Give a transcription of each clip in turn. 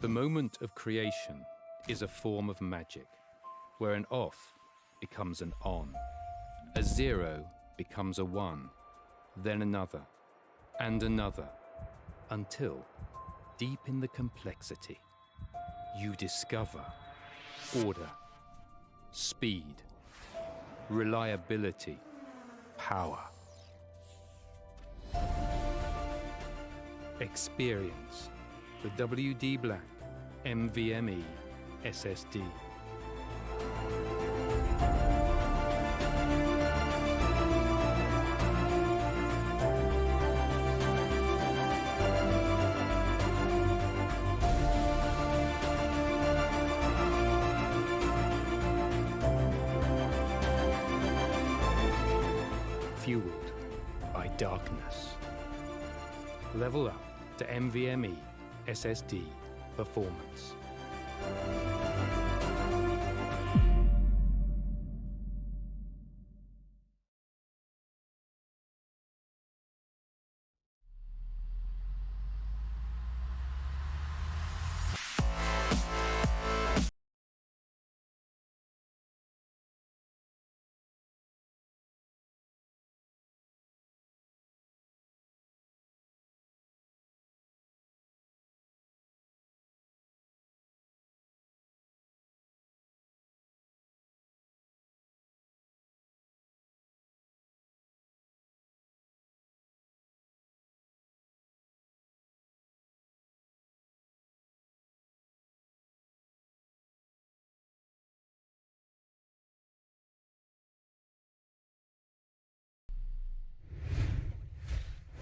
The moment of creation is a form of magic, where an off becomes an on, a 0 becomes a 1, then another, and another, until, deep in the complexity, you discover order, speed, reliability, power. Experience the WD BLACK NVMe SSD. Fueled by darkness. Level up to NVMe SSD performance.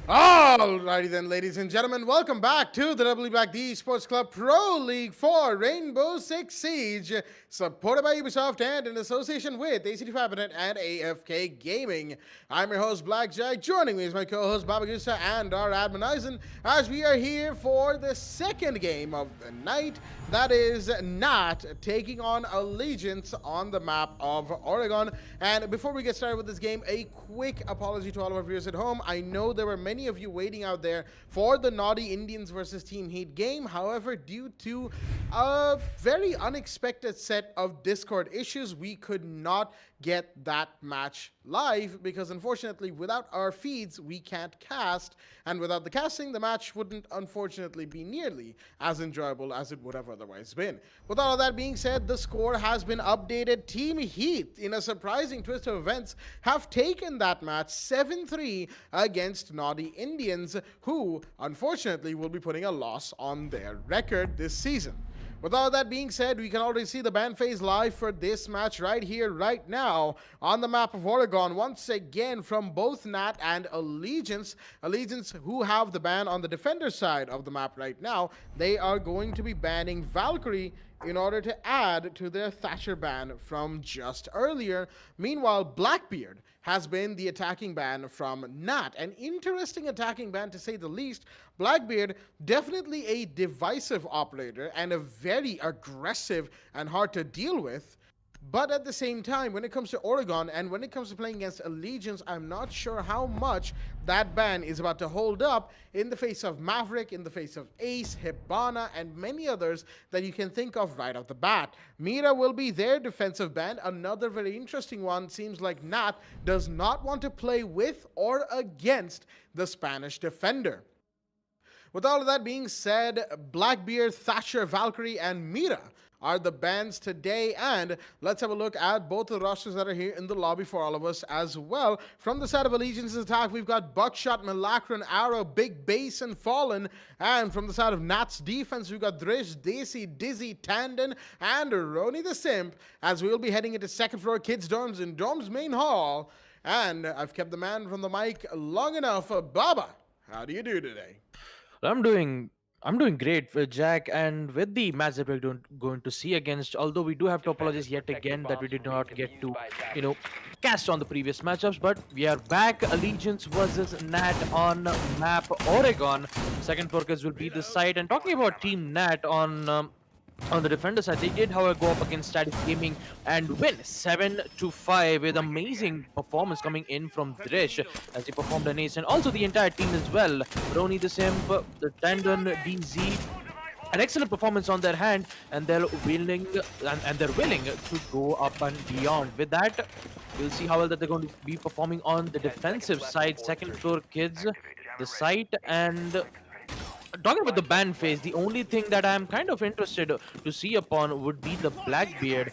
Alrighty then, ladies and gentlemen, welcome back to the WD BLACK Esports Club Pro League for Rainbow Six Siege, supported by Ubisoft and in association with ACT Fibernet and AFK Gaming. I'm your host, Blackjack. Joining me is my co-host, Baba Gusa, and our admin, Eisen, as we are here for the second game of the night. That is not taking on Allegiance on the map of Oregon. And before we get started with this game, a quick apology to all of our viewers at home. I know there were many of you waiting out there for the Naughty Indians versus Team Heat game. However, due to a very unexpected set of Discord issues, we could not get that match live because unfortunately without our feeds we can't cast, and without the casting the match wouldn't unfortunately be nearly as enjoyable as it would have otherwise been. With all of that being said, the score has been updated. Team Heat, in a surprising twist of events, have taken that match 7-3 against Naughty Indians, who unfortunately will be putting a loss on their record this season. With all that being said, we can already see the ban phase live for this match right here, right now, on the map of Oregon. Once again, from both Nat and Allegiance. Allegiance, who have the ban on the defender side of the map right now, they are going to be banning Valkyrie in order to add to their Thatcher ban from just earlier. Meanwhile, Blackbeard has been the attacking ban from Nat. An interesting attacking ban, to say the least. Blackbeard, definitely a divisive operator and a very aggressive and hard to deal with. But at the same time, when it comes to Oregon and when it comes to playing against Allegiance, I'm not sure how much that ban is about to hold up in the face of Maverick, in the face of Ace, Hibana, and many others that you can think of right off the bat. Mira will be their defensive ban. Another very interesting one. Seems like Nat does not want to play with or against the Spanish defender. With all of that being said, Blackbeard, Thatcher, Valkyrie, and Mira are the bans today, and let's have a look at both the rosters that are here in the lobby for all of us as well. From the side of Allegiance's attack, we've got Buckshot, Malakran, Arrow, Big Bass, and Fallen. And from the side of Nat's defense, we've got Drish, Desi, Dizzy, Tandon, and Roni the Simp, as we'll be heading into second floor kids' dorms in Dorms Main Hall. And I've kept the man from the mic long enough. Baba, how do you do today? I'm doing great with Jack, and with the match that we're going to see against, although we do have to apologize yet again that we did not get to, cast on the previous matchups, but we are back. Allegiance versus Nat on map Oregon. Second focus will be the site, and talking about Team Nat on the defender side, they did, however, go up against Static Gaming and win 7-5 with amazing performance coming in from Drish as he performed an ace, and also the entire team as well. Roni the Simp, the Tandon, DZ, an excellent performance on their hand, and they're willing to go up and beyond. With that, we'll see how well that they're going to be performing on the defensive side. Second floor kids, the site, and talking about the ban phase, the only thing that I'm kind of interested to see upon would be the Blackbeard.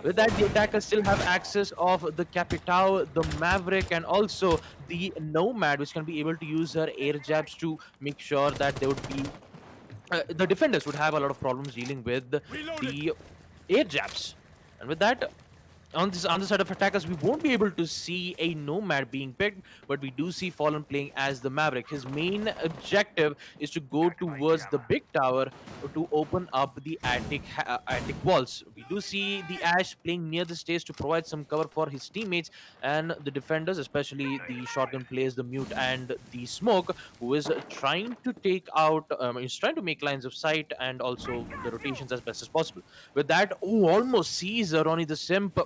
With that, the attackers still have access of the Capitao, the Maverick, and also the Nomad, which can be able to use her air jabs to make sure that they would be the defenders would have a lot of problems dealing with the air jabs. And with that, on the side of attackers, we won't be able to see a Nomad being picked, but we do see Fallen playing as the Maverick. His main objective is to go towards the big tower to open up the attic walls. We do see the Ash playing near the stage to provide some cover for his teammates and the defenders, especially the shotgun players, the Mute and the Smoke, who is trying to take out, is trying to make lines of sight and also the rotations as best as possible. With that, almost sees Ronnie the Simp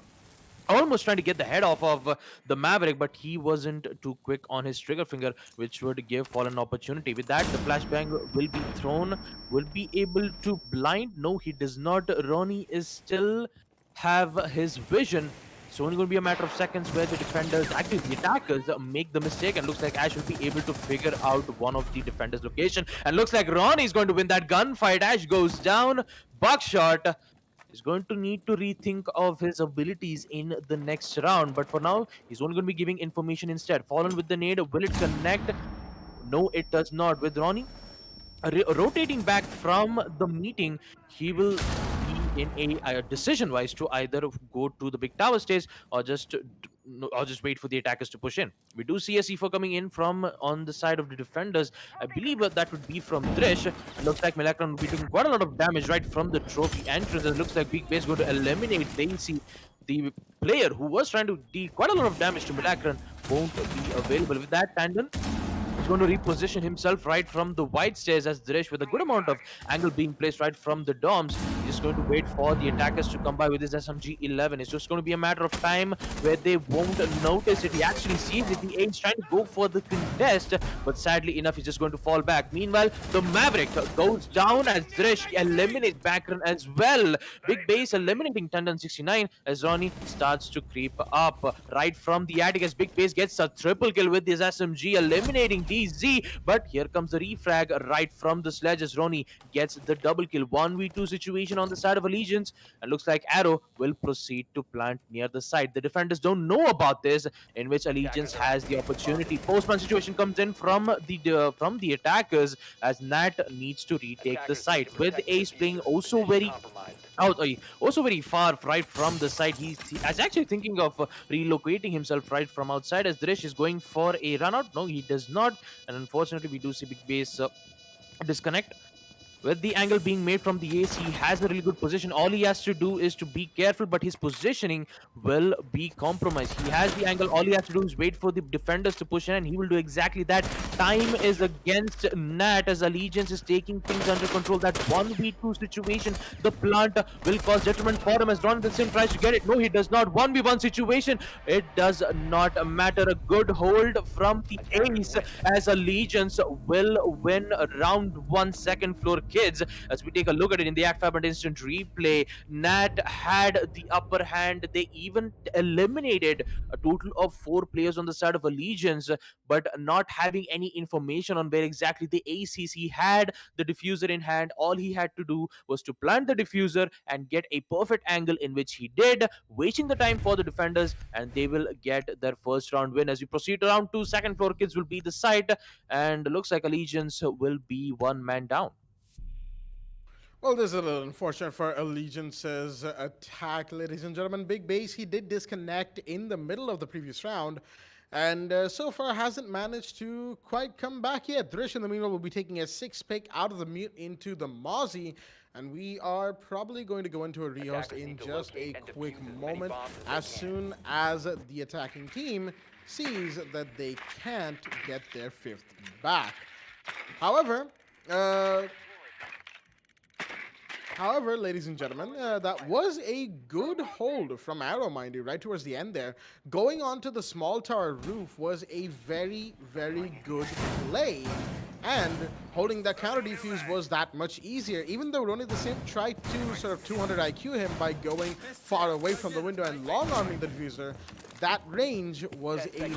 almost trying to get the head off of the Maverick, but he wasn't too quick on his trigger finger, which would give Fallen an opportunity. With that, the flashbang will be thrown, will be able to blind. No, he does not. Ronnie is still have his vision. It's only going to be a matter of seconds where the defenders, actually the attackers, make the mistake, and looks like Ash will be able to figure out one of the defenders' location. And looks like Ronnie is going to win that gunfight. Ash goes down. Buckshot is going to need to rethink of his abilities in the next round. But for now, he's only going to be giving information instead. Fallen with the nade. Will it connect? No, it does not. With Ronnie rotating back from the meeting, he will be in a decision-wise to either go to the big tower stage or just wait for the attackers to push in. We do see a C4 coming in from on the side of the defenders. I believe that would be from Drish. It looks like Melakron will be doing quite a lot of damage right from the trophy entrance. It looks like Big Base going to eliminate Daisy. The player who was trying to deal quite a lot of damage to Melakron won't be available. With that, Tandon is going to reposition himself right from the wide stairs as Dresh, with a good amount of angle being placed right from the doms. He's going to wait for the attackers to come by with his SMG-11. It's just going to be a matter of time where they won't notice it. He actually sees it. The A's trying to go for the contest, but sadly enough, he's just going to fall back. Meanwhile, the Maverick goes down as Dresh eliminates Bakran as well. Big Base eliminating Tandon 69 as Ronnie starts to creep up right from the attic as Big Base gets a triple kill with his SMG, eliminating DZ. But here comes the refrag right from the sledge as Ronnie gets the double kill. 1v2 situation on the side of Allegiance, and looks like Arrow will proceed to plant near the side. The defenders don't know about this, in which Allegiance has the opportunity. Postman situation comes in from the attackers as Nat needs to retake the site, with Ace playing also very also very far right from the side. He's actually thinking of relocating himself right from outside as Dresh is going for a run out. No, he does not, and unfortunately we do see Big Base disconnect. With the angle being made from the ace, he has a really good position. All he has to do is to be careful, but his positioning will be compromised. He has the angle. All he has to do is wait for the defenders to push in, and he will do exactly that. Time is against Nat as Allegiance is taking things under control. That 1v2 situation, the plant will cause detriment for him as Ron Vincent tries to get it. No, he does not. 1v1 situation. It does not matter. A good hold from the ace as Allegiance will win round 1, second floor kids. As we take a look at it in the ACT Fibernet instant replay, Nat had the upper hand. They even eliminated a total of 4 players on the side of Allegiance, but not having any information on where exactly the ACC had the diffuser in hand. All he had to do was to plant the diffuser and get a perfect angle, in which he did, wasting the time for the defenders, and they will get their first round win. As we proceed to round 2, second floor kids will be the site, and looks like Allegiance will be one man down. Well, this is a little unfortunate for Allegiance's attack, ladies and gentlemen. Big Base, he did disconnect in the middle of the previous round, and so far hasn't managed to quite come back yet. Drish, in the meanwhile, will be taking a 6th pick out of the Mute into the Mozzie, and we are probably going to go into a rehost in just a quick moment as soon as the attacking team sees that they can't get their 5th back. However, However, ladies and gentlemen, that was a good hold from Arrow, mind you, right towards the end there. Going onto the small tower roof was a very, very good play. And holding that counter defuse was that much easier, even though Ronnie the Simp tried to sort of 200 IQ him by going far away from the window and long arming the diffuser. That range was a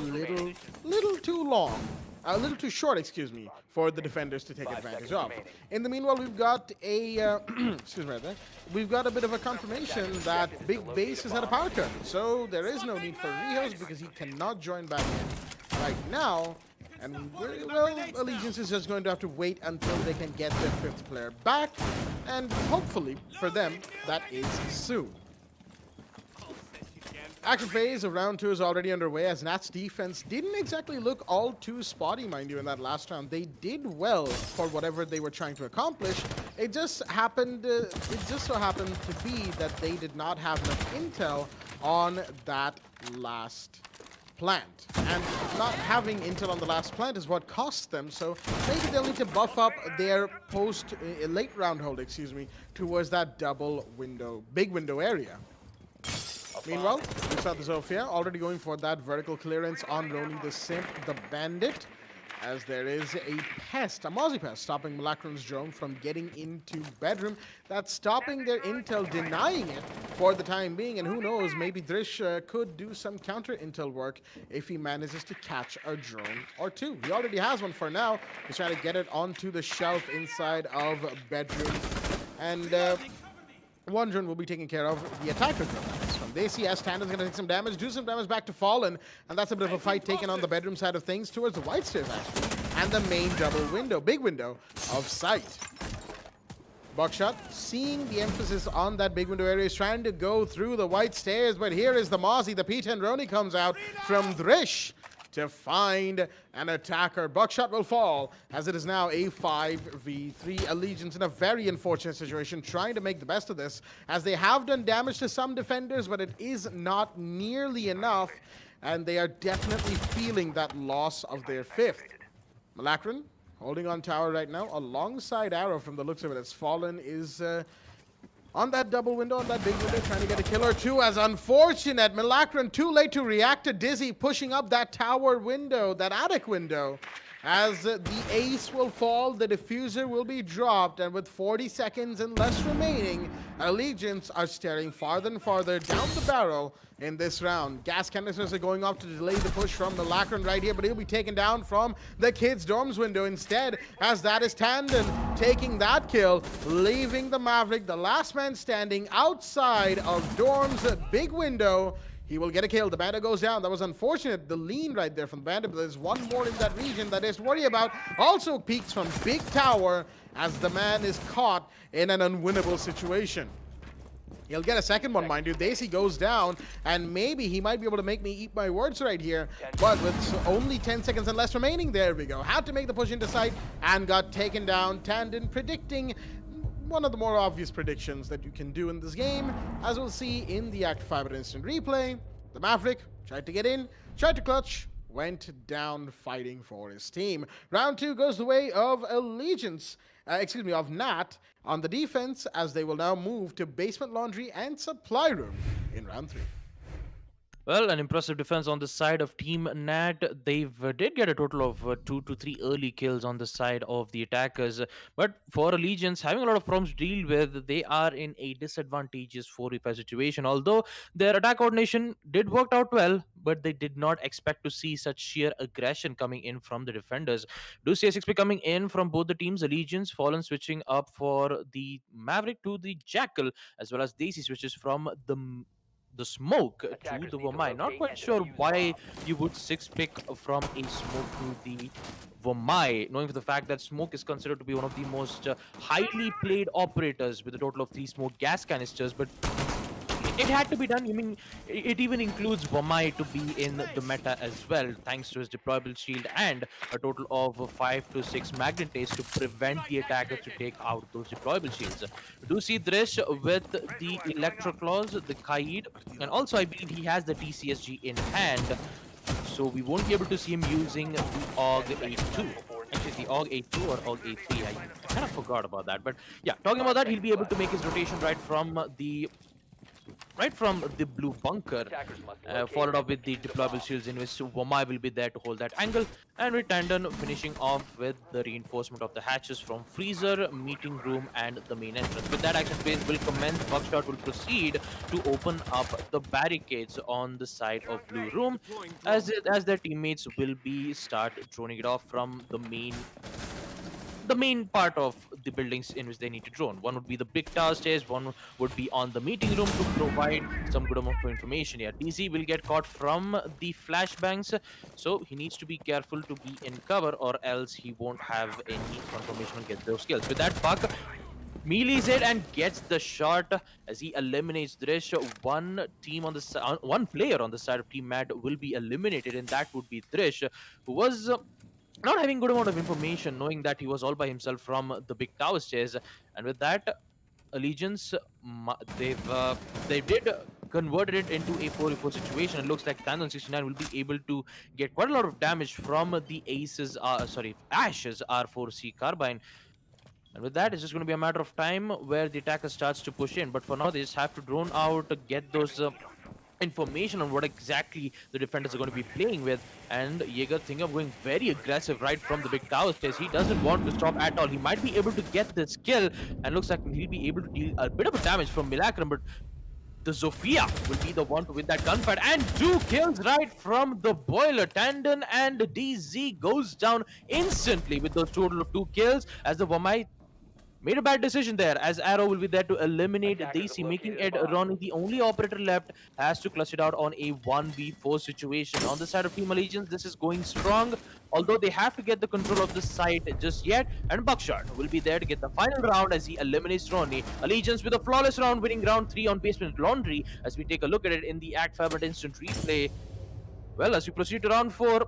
little too long. A little too short, excuse me, for the defenders to take advantage of. In the meanwhile, we've got a excuse me, right there. We've got a bit of a confirmation that Big Base has had a power cut, so there is no need for Rios because he cannot join back in right now. And well, Allegiance is just going to have to wait until they can get their 5th player back, and hopefully for them that is soon. Action phase of round 2 is already underway as Nat's defense didn't exactly look all too spotty, mind you, in that last round. They did well for whatever they were trying to accomplish. It just so happened to be that they did not have enough intel on that last plant. And not having intel on the last plant is what cost them, so maybe they'll need to buff up their late round hold, towards that big window area. Meanwhile, we saw the Zofia already going for that vertical clearance on Roni the Simp, the Bandit, as there is a pest, a Mozzie pest, stopping Malakran's drone from getting into bedroom. That's stopping their intel, denying it for the time being, and who knows, maybe Drish could do some counter intel work if he manages to catch a drone or two. He already has one for now. He's trying to get it onto the shelf inside of bedroom, and one drone will be taken care of, the attacker drone. They see as Standard's going to take some damage, do some damage back to Fallen, and that's a bit of a fight taken on the bedroom side of things towards the white stairs, actually, and the main big window of sight. Buckshot, seeing the emphasis on that big window area, is trying to go through the white stairs, but here is the Mozzie, the P10 Roni comes out from Drish to find an attacker. Buckshot will fall, as it is now a 5v3. Allegiance in a very unfortunate situation, trying to make the best of this, as they have done damage to some defenders, but it is not nearly enough, and they are definitely feeling that loss of their 5th. Malakran holding on tower right now, alongside Arrow from the looks of it, as Fallen is on that double window, on that big window, trying to get a kill or two. As unfortunate, Malakran too late to react to Dizzy, pushing up that tower window, that attic window. As the ace will fall, the diffuser will be dropped, and with 40 seconds and less remaining, Allegiance are staring farther and farther down the barrel in this round. Gas canisters are going off to delay the push from Malakran right here, but he'll be taken down from the kids' dorms window instead, as that is Tandon taking that kill, leaving the Maverick, the last man standing, outside of dorms' big window. He will get a kill. The Bandit goes down. That was unfortunate. The lean right there from the Bandit, but there's one more in that region that is to worry about. Also peeks from Big Tower as the man is caught in an unwinnable situation. He'll get a second one, mind you. Daisy goes down, and maybe he might be able to make me eat my words right here. But with only 10 seconds and less remaining, there we go. Had to make the push into sight and got taken down. Tandon predicting one of the more obvious predictions that you can do in this game, as we'll see in the ACT Fibernet instant replay. The Maverick tried to get in, tried to clutch, went down fighting for his team. Round 2 goes the way of Allegiance, of Nat on the defense, as they will now move to basement laundry and supply room in round 3. Well, an impressive defense on the side of Team Nat. They did get a total of 2 to 3 early kills on the side of the attackers. But for Allegiance, having a lot of problems to deal with, they are in a disadvantageous 4v5 situation. Although their attack coordination did work out well, but they did not expect to see such sheer aggression coming in from the defenders. Do see A6 coming in from both the teams. Allegiance, Fallen switching up for the Maverick to the Jackal, as well as Daisy switches from the smoke to the Vomai. Not quite sure why you would 6-pick from a smoke to the Vomai, knowing for the fact that smoke is considered to be one of the most highly played operators with a total of 3 smoke gas canisters, but it had to be done. I mean, it even includes Vomai to be in the meta as well, thanks to his deployable shield and a total of 5 to 6 magnetates to prevent the attackers to take out those deployable shields. We do see Drish with the Electro Claws, the Kaid, and also I believe he has the TCSG in hand, so we won't be able to see him using the AUG 82. Actually, he AUG A2 or AUG A3? I kind of forgot about that. But yeah, talking about that, he'll be able to make his rotation right from the blue bunker, followed up with the deployable shields in which Wamai will be there to hold that angle, and with Tandon finishing off with the reinforcement of the hatches from freezer, meeting room, and the main entrance. With that, action phase will commence. Buckshot will proceed to open up the barricades on the side of blue room, as their teammates will be start droning it off from the main part of the buildings in which they need to drone. One would be the big tower stairs, one would be on the meeting room to provide some good amount of information here. DC will get caught from the flashbangs, so he needs to be careful to be in cover, or else he won't have any confirmation on get those kills. With that, Buck melees it and gets the shot as he eliminates Drish. One player on the side of Team Mad will be eliminated, and that would be Drish, who was not having good amount of information, knowing that he was all by himself from the big tower stairs. And with that, Allegiance, they did converted it into a 4v4 situation. It looks like Tandon 69 will be able to get quite a lot of damage from the Ash's R4C carbine. And with that, it's just going to be a matter of time where the attacker starts to push in. But for now, they just have to drone out to get those information on what exactly the defenders are going to be playing with. And Jaeger thinking of going very aggressive right from the big tower stairs. He doesn't want to stop at all. He might be able to get this kill, and looks like he'll be able to deal a bit of a damage from Milakram, but the Zofia will be the one to win that gunfight, and 2 kills right from the boiler. Tandon and DZ goes down instantly with those total of 2 kills, as the Wamai made a bad decision there, as Arrow will be there to eliminate DC, making it Ronnie the only operator left, has to clutch it out on a 1v4 situation. On the side of Team Allegiance, this is going strong, although they have to get the control of the site just yet, and Buckshot will be there to get the final round as he eliminates Ronnie. Allegiance with a flawless round, winning round 3 on Basement Laundry, as we take a look at it in the ACT Fibernet instant replay. Well, as we proceed to round 4,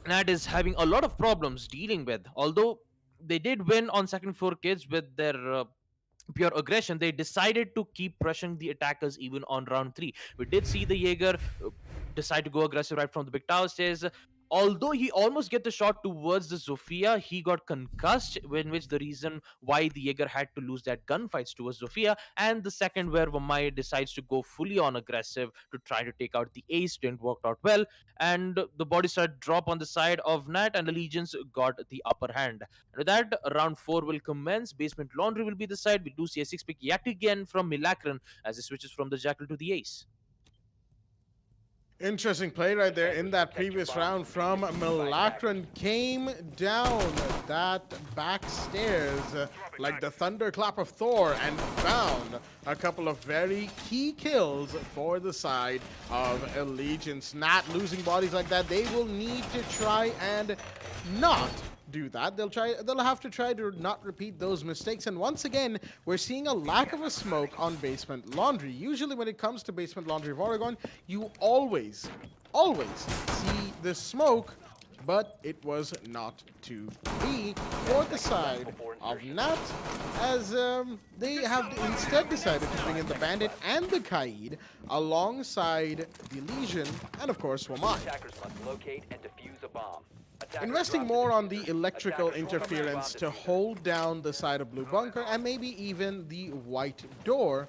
Nat is having a lot of problems dealing with, although they did win on second floor kids with their pure aggression. They decided to keep pressuring the attackers even on round 3. We did see the Jaeger decide to go aggressive right from the big tower stairs. Although he almost get the shot towards the Zofia, he got concussed, in which the reason why the Jaeger had to lose that gunfights towards Zofia. And the second where Wamai decides to go fully on aggressive to try to take out the ace, didn't work out well. And the body started drop on the side of Nat, and Allegiance got the upper hand. And with that, round 4 will commence. Basement Laundry will be the side. We do see a 6-pick yet again from Milakran as he switches from the Jackal to the ace. Interesting play right there in that previous round from Milakran. Came down that back stairs like the thunderclap of Thor and found a couple of very key kills for the side of Allegiance. Not losing bodies like that, they will need to try and not do that. They'll have to try to not repeat those mistakes. And once again, we're seeing a lack of a smoke on Basement Laundry. Usually when it comes to Basement Laundry of Oregon, you always see the smoke, but it was not to be for the side of Nat, as they have instead decided to bring in the Bandit and the Kaid alongside the Legion and of course Wamai. Attackers must locate and defuse a bomb. Investing more on the electrical interference to hold down the side of Blue Bunker and maybe even the White Door.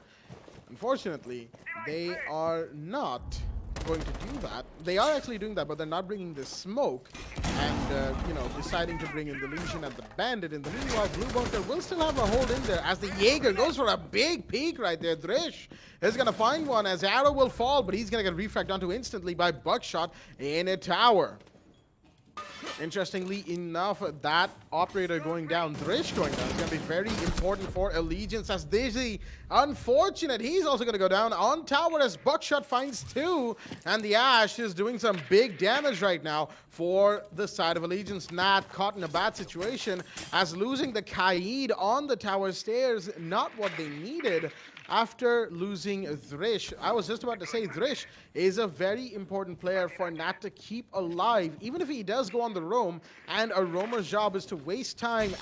Unfortunately, they are not going to do that. They are actually doing that, but they're not bringing the smoke and, deciding to bring in the Legion and the Bandit. In the meanwhile, Blue Bunker will still have a hold in there as the Jaeger goes for a big peek right there. Drish is going to find one as Arrow will fall, but he's going to get refragged onto instantly by Buckshot in a tower. Interestingly enough, that operator going down, Drish going down, is going to be very important for Allegiance as Dizzy, unfortunate, he's also going to go down on tower as Buckshot finds 2, and the Ash is doing some big damage right now for the side of Allegiance. Nat caught in a bad situation as losing the Kaid on the tower stairs, not what they needed. After losing Drish, I was just about to say Drish is a very important player for Nat to keep alive, even if he does go on the roam, and a roamer's job is to waste time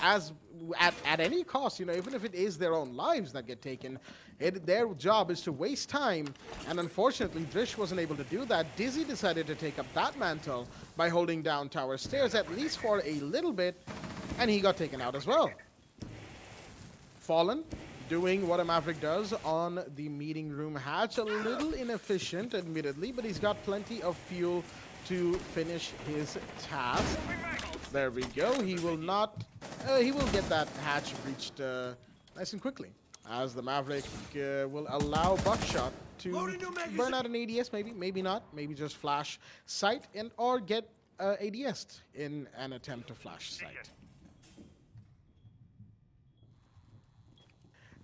at any cost, even if it is their own lives that get taken. Their job is to waste time, and unfortunately Drish wasn't able to do that. Dizzy decided to take up that mantle by holding down tower stairs, at least for a little bit. And he got taken out as well. Fallen doing what a Maverick does on the meeting room hatch. A little inefficient, admittedly, but he's got plenty of fuel to finish his task. There we go. He will not... he will get that hatch breached nice and quickly, as the Maverick will allow Buckshot to burn out an ADS, maybe not, maybe just flash sight and or get ADS'd in an attempt to flash sight.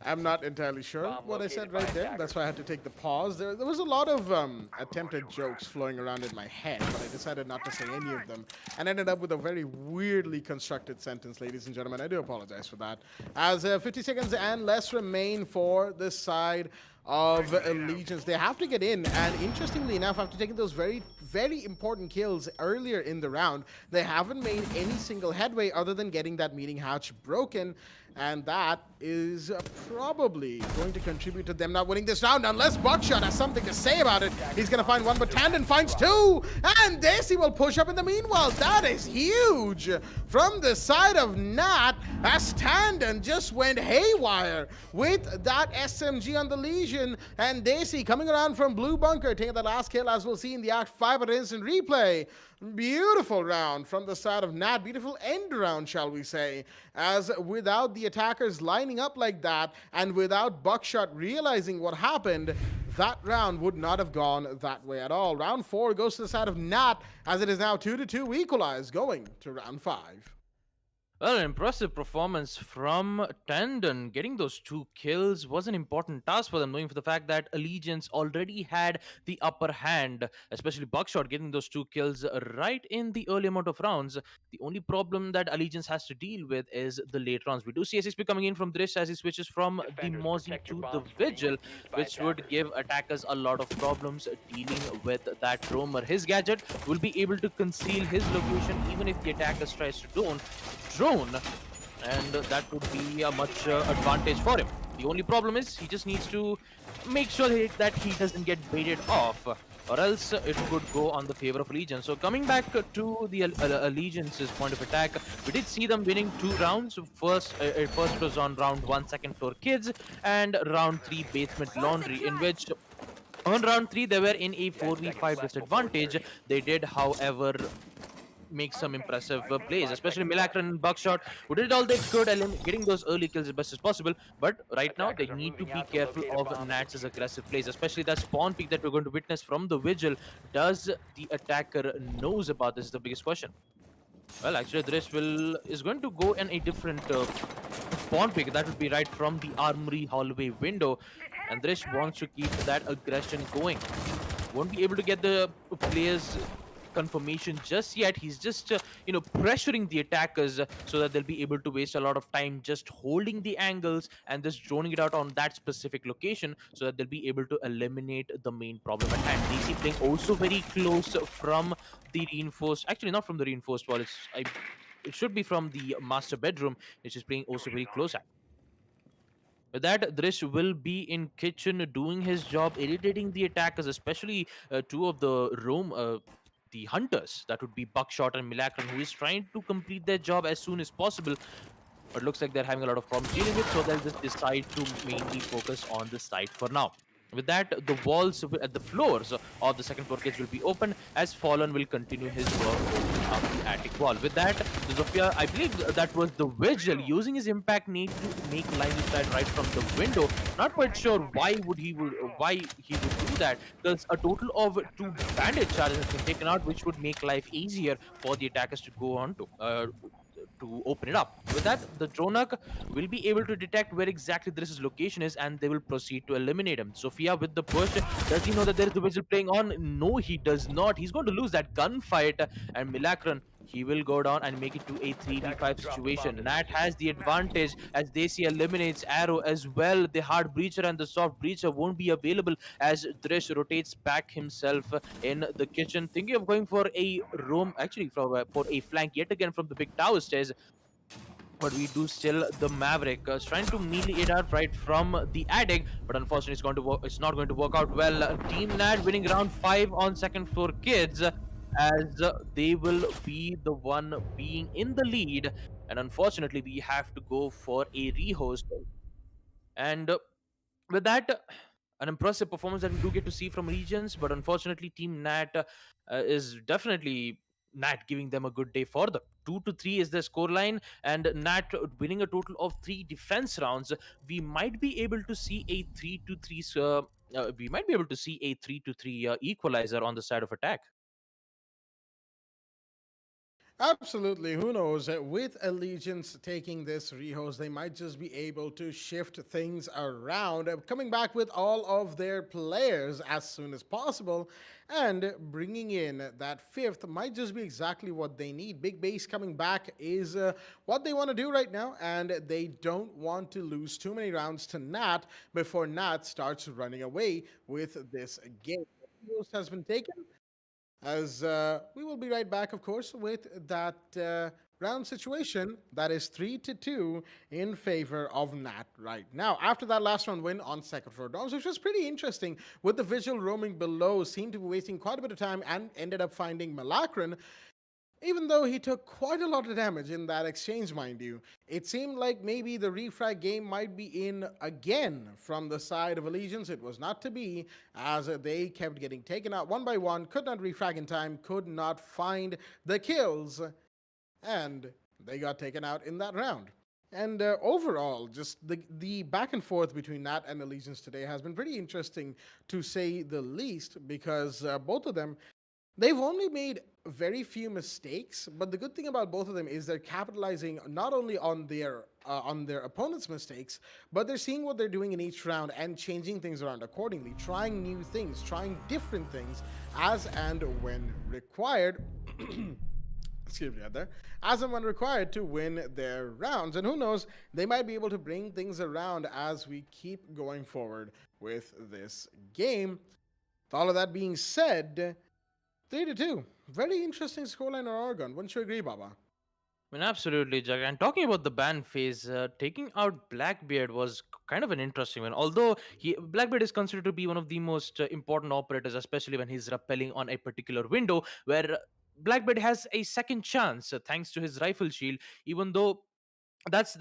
I'm not entirely sure what I said right there. That's why I had to take the pause. There was a lot of attempted jokes flowing around in my head, but I decided not to say any of them and ended up with a very weirdly constructed sentence, ladies and gentlemen. I do apologize for that. As 50 seconds and less remain for this side of Allegiance. They have to get in, and interestingly enough, after taking those very important kills earlier in the round, they haven't made any single headway other than getting that meeting hatch broken, and that is probably going to contribute to them not winning this round unless Buckshot has something to say about it. He's going to find one, but Tandon finds two, and Daisy will push up in the meanwhile. That is huge from the side of Nat, as Tandon just went haywire with that SMG on the Legion, and Daisy coming around from Blue Bunker, taking the last kill, as we'll see in the ACT Fibernet instant replay. Beautiful round from the side of Nat. Beautiful end round, shall we say, as without the attackers lining up like that and without Buckshot realizing what happened, that round would not have gone that way at all. Round 4 goes to the side of Nat, as it is now 2-2 equalized, going to round 5. Well, an impressive performance from Tandon. Getting those 2 kills was an important task for them, knowing for the fact that Allegiance already had the upper hand, especially Buckshot getting those 2 kills right in the early amount of rounds. The only problem that Allegiance has to deal with is the late rounds. We do see SSP coming in from Drish as he switches from the Mozzie to the Vigil, which would give attackers a lot of problems dealing with that roamer. His gadget will be able to conceal his location even if the attacker tries to drone, and that would be a much advantage for him. The only problem is he just needs to make sure that he doesn't get baited off, or else it could go on the favor of Allegiance. So coming back to the Allegiance's point of attack, we did see them winning 2 rounds. First was on round 1 second floor kids, and round 3 basement laundry, in which on round 3 they were in a 4v5 disadvantage. They did, however, make some impressive plays, especially Milakron and Buckshot, who did all they could, getting those early kills as best as possible. But right now, they need to be careful of Nats' aggressive plays, especially that spawn peek that we're going to witness from the Vigil. Does the attacker knows about this is the biggest question. Well, actually, Drish is going to go in a different spawn pick. That would be right from the armory hallway window, and Drish wants to keep that aggression going. Won't be able to get the players confirmation just yet. He's just pressuring the attackers so that they'll be able to waste a lot of time just holding the angles and just droning it out on that specific location so that they'll be able to eliminate the main problem at hand. DC playing also very close from the reinforced, actually not from the reinforced wall, it should be from the master bedroom, which is playing also very close at. With that, Drish will be in kitchen doing his job, irritating the attackers, especially 2 of the the hunters. That would be Buckshot and Milakron, who is trying to complete their job as soon as possible. But looks like they're having a lot of problems dealing with, so they'll just decide to mainly focus on the site for now. With that, the walls at the floors of the second floor kids will be open, as Fallen will continue his work opening up the attic wall. With that, the Zofia, I believe that was the Vigil, using his impact need to make line of sight right from the window. Not quite sure why he would do that, because a total of 2 bandit charges have been taken out, which would make life easier for the attackers to go on to open it up. With that, the Dronak will be able to detect where exactly Drish's location is, and they will proceed to eliminate him. Sophia with the push. Does he know that there is a Vigil playing on? No, he does not. He's going to lose that gunfight, and Milakron, he will go down and make it to a 3v5 situation. Nat has the advantage as Desi eliminates Arrow as well. The hard breacher and the soft breacher won't be available as Drish rotates back himself in the kitchen, thinking of going for a roam, actually for a flank yet again from the big tower stairs. But we do still the Maverick trying to melee it out right from the attic, but unfortunately it's not going to work out well. Team Nat winning round 5 on second floor kids. as they will be the one being in the lead. And unfortunately, we have to go for a rehost. And with that, an impressive performance that we do get to see from regions, but unfortunately, Team Nat is definitely Nat giving them a good day for them. 2-3 is the scoreline, and Nat winning a total of 3 defense rounds. We might be able to see a 3-3. We might be able to see a 3-3 equalizer on the side of attack. Absolutely. Who knows? With Allegiance taking this rehost, they might just be able to shift things around, coming back with all of their players as soon as possible, and bringing in that fifth might just be exactly what they need. Big Base coming back is what they want to do right now, and they don't want to lose too many rounds to Nat before Nat starts running away with this game. The rehost has been taken, as we will be right back, of course, with that round situation that is 3-2 in favor of Nat right now. After that last round win on second floor dorms, which was pretty interesting, with the visual roaming below, seemed to be wasting quite a bit of time and ended up finding Malakran, even though he took quite a lot of damage in that exchange, mind you. It seemed like maybe the refrag game might be in again from the side of Allegiance. It was not to be, as they kept getting taken out one by one, could not refrag in time, could not find the kills, and they got taken out in that round. And overall, just the back and forth between Nat and Allegiance today has been pretty interesting, to say the least, because both of them, they've only made very few mistakes, but the good thing about both of them is they're capitalizing not only on their opponent's mistakes, but they're seeing what they're doing in each round and changing things around accordingly, trying new things, trying different things as and when required. Excuse me, there, as and when required to win their rounds. And who knows, they might be able to bring things around as we keep going forward with this game. With all of that being said, 3-2. Very interesting scoreline on Oregon. Wouldn't you agree, Baba? I mean, absolutely, Jack. And talking about the ban phase, taking out Blackbeard was kind of an interesting one. Although Blackbeard is considered to be one of the most important operators, especially when he's rappelling on a particular window, where Blackbeard has a second chance thanks to his rifle shield. Even though that's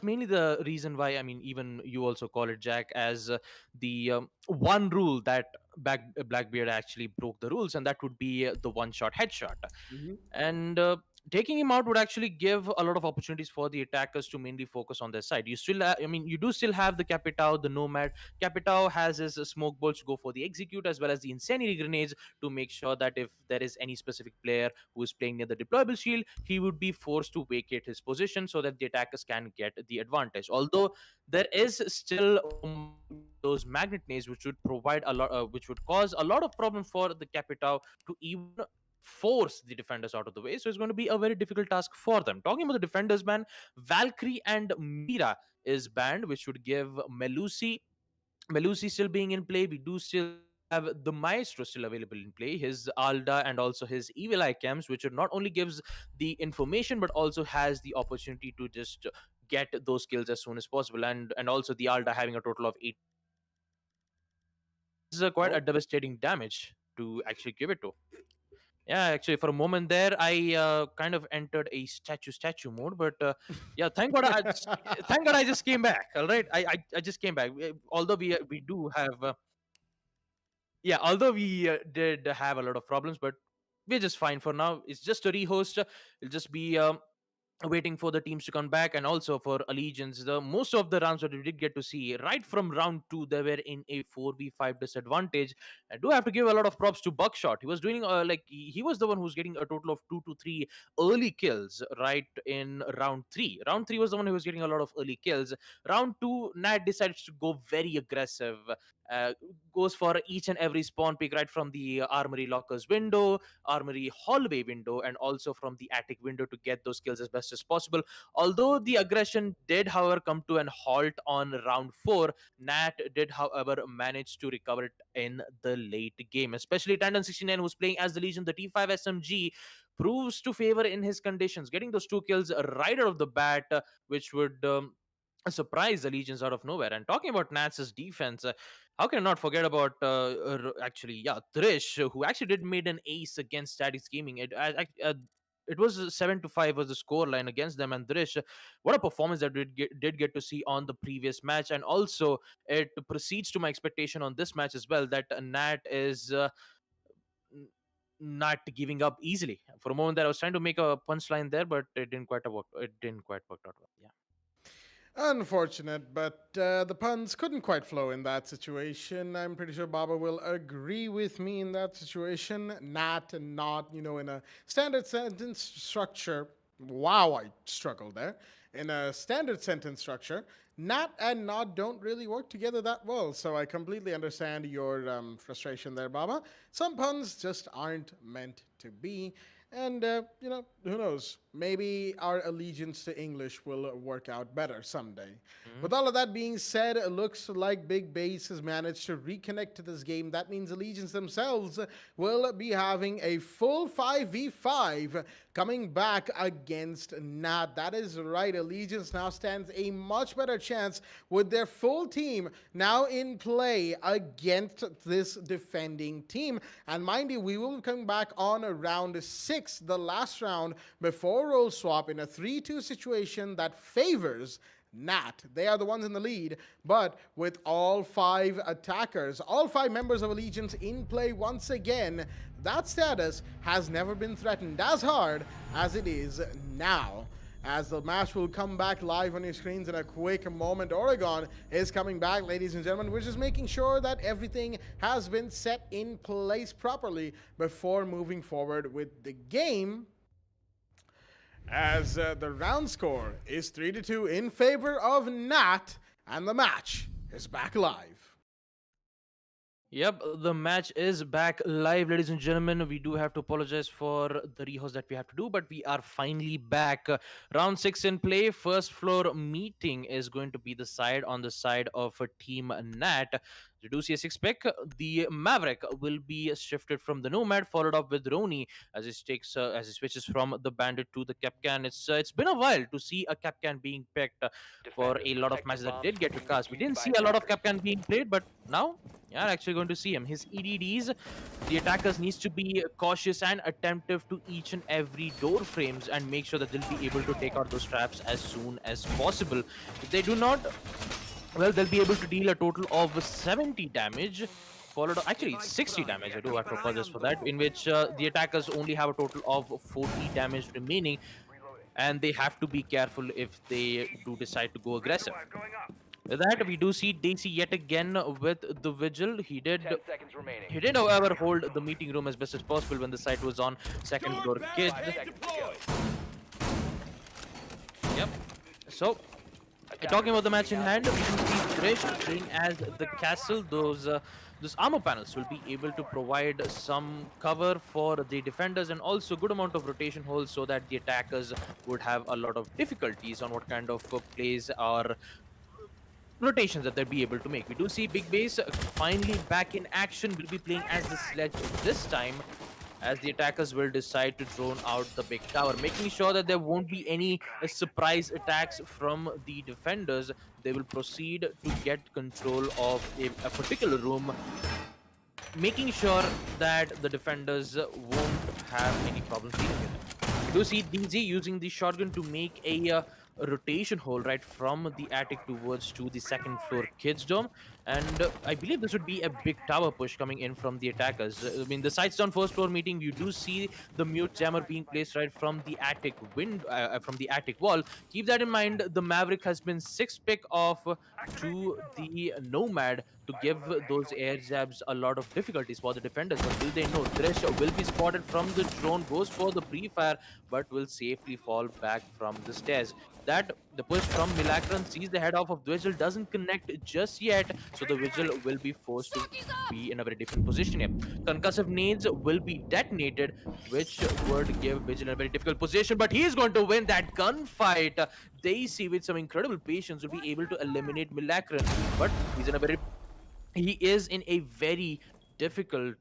mainly the reason why, I mean, even you also call it, Jack, as the one rule that Blackbeard actually broke the rules, and that would be the one shot headshot. Mm-hmm. And taking him out would actually give a lot of opportunities for the attackers to mainly focus on their side. You still I mean, you do still have the Capitao, the Nomad. Capitao has his smoke bolts to go for the execute, as well as the insanity grenades, to make sure that if there is any specific player who is playing near the deployable shield, he would be forced to vacate his position so that the attackers can get the advantage. Although there is still one more tool, those magnet nades, which would provide a lot which would cause a lot of problem for the Capitao to even force the defenders out of the way. So it's going to be a very difficult task for them. Talking about the defenders ban, Valkyrie and Mira is banned, which would give Melusi still being in play. We do still have the Maestro still available in play, his Alda and also his Evil Eye Cams, which not only gives the information but also has the opportunity to just get those kills as soon as possible. And also the Alda having a total of 8. This is quite a Oh. devastating damage to actually give it to. Yeah, actually, for a moment there, I kind of entered a statue mode, but yeah, thank God I just came back. All right, I just came back. Although we do have yeah, although we did have a lot of problems, but we're just fine for now. It's just a rehost. It'll just be waiting for the teams to come back. And also for Allegiance, the most of the rounds that we did get to see right from round 2, they were in a 4v5 disadvantage. I do have to give a lot of props to Buckshot. He was doing like he was the one who's getting a total of 2 to 3 early kills right in round 3. Round 3 was the one who was getting a lot of early kills. Round 2, Nat decides to go very aggressive, uh, goes for each and every spawn pick right from the armory lockers window, armory hallway window, and also from the attic window to get those kills as best as possible. Although the aggression did, however, come to an halt on round 4, Nat did, however, manage to recover it in the late game. Especially Tandon69, who's playing as the Legion, the T5 SMG proves to favor in his conditions, getting those 2 kills right out of the bat, which would surprise Allegiance out of nowhere. And talking about Nats's defense, how can I not forget about Trish, who actually did made an ace against Statics Gaming. It was 7-5 was the score line against them, and Drish, what a performance that we did get to see on the previous match, and also it proceeds to my expectation on this match as well, that Nat is n- not giving up easily. For a moment, there I was trying to make a punchline there, but it didn't quite work. It didn't quite work out well. Yeah. Unfortunate, but the puns couldn't quite flow in that situation. I'm pretty sure Baba will agree with me in that situation. Not and not, in a standard sentence structure. Wow, I struggled there. In a standard sentence structure, not and not don't really work together that well. So I completely understand your frustration there, Baba. Some puns just aren't meant to be. And, who knows? Maybe our allegiance to English will work out better someday. With all of that being said, it looks like Big Base has managed to reconnect to this game. That means Allegiance themselves will be having a full 5v5 coming back against Nat. That is right. Allegiance now stands a much better chance with their full team now in play against this defending team. And mind you, we will come back on round 6, the last round before role swap, in a 3-2 situation that favors Nat. They are the ones in the lead, but with all 5 attackers, all 5 members of Allegiance in play once again, that status has never been threatened as hard as it is now. As the match will come back live on your screens in a quick moment. Oregon is coming back, ladies and gentlemen. We're just making sure that everything has been set in place properly before moving forward with the game. As the round score is 3-2 in favor of Nat, and the match is back live. Yep, the match is back live, ladies and gentlemen. We do have to apologize for the rehost that we have to do, but we are finally back. Round 6 in play. First floor meeting is going to be on the side of Team Nat. You do see a 6 pick. The Maverick will be shifted from the Nomad, followed up with Roni as he switches from the Bandit to the Capcan. It's been a while to see a Capcan being picked for a lot of matches that did get to cast. We didn't see a lot of Capcan being played, but now you're actually going to see him. His EDDs, the attackers needs to be cautious and attentive to each and every door frames and make sure that they'll be able to take out those traps as soon as possible. If they do not, well, they'll be able to deal a total of 70 damage, followed actually 60 damage. I do have to apologize for that, in which the attackers only have a total of 40 damage remaining, and they have to be careful if they do decide to go aggressive. With that, we do see Daisy yet again with the Vigil. He did, however, hold the meeting room as best as possible when the site was on second floor kids. Yep. So, talking about the match in hand, we do see Trish playing as the castle. Those armor panels will be able to provide some cover for the defenders and also good amount of rotation holes so that the attackers would have a lot of difficulties on what kind of plays or rotations that they'll be able to make. We do see Big Base finally back in action. Will be playing as the Sledge this time, as the attackers will decide to drone out the big tower, making sure that there won't be any surprise attacks from the defenders. They will proceed to get control of a particular room, making sure that the defenders won't have any problems dealing with it. We do see DZ using the shotgun to make a rotation hole right from the attic towards to the second floor kids dome, and I believe this would be a big tower push coming in from the attackers. I mean, the sites down first floor meeting, you do see the mute jammer being placed right from the attic from the attic wall. Keep that in mind. The Maverick has been 6 pick off to the Nomad to give those air jabs a lot of difficulties for the defenders. But will they know? Thresh will be spotted from the drone, goes for the pre-fire, but will safely fall back from the stairs. That the push from Milakran sees the head off of the Vigil, doesn't connect just yet, so the Vigil will be forced to be in a very different position here. Concussive nades will be detonated, which would give Vigil in a very difficult position, but he is going to win that gunfight. Daisy, with some incredible patience, will be able to eliminate Milakran, but he is in a very difficult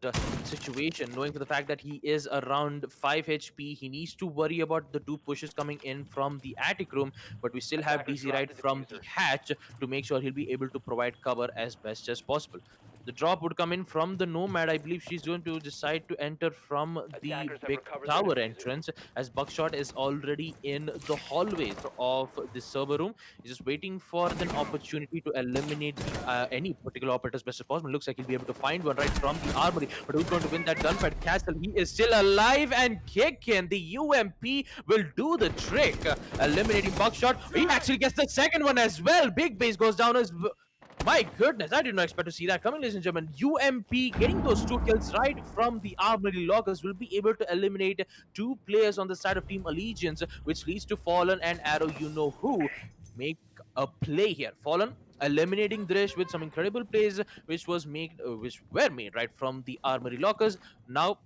situation, knowing for the fact that he is around 5 HP. He needs to worry about the 2 pushes coming in from the attic room, but we still have Attackers DZ dropped right the from the diffuser. hatch to make sure he'll be able to provide cover as best as possible. The drop would come in from the Nomad. I believe she's going to decide to enter from the Attackers have big recovered the tower diffuser. entrance, as Buckshot is already in the hallways of the server room. He's just waiting for an opportunity to eliminate any particular operator as best as possible. Looks like he'll be able to find one right from the armory. But who's going to win that gunfight? Castle, he is still alive and kicking. The UMP will do the trick, eliminating Buckshot. He actually gets the second one as well. Big Base goes down as my goodness, I did not expect to see that coming, ladies and gentlemen. UMP getting those 2 kills right from the armory lockers will be able to eliminate 2 players on the side of Team Allegiance, which leads to Fallen and Arrow, you know who, make a play here. Fallen eliminating Drish with some incredible plays, which were made right from the armory lockers. Now,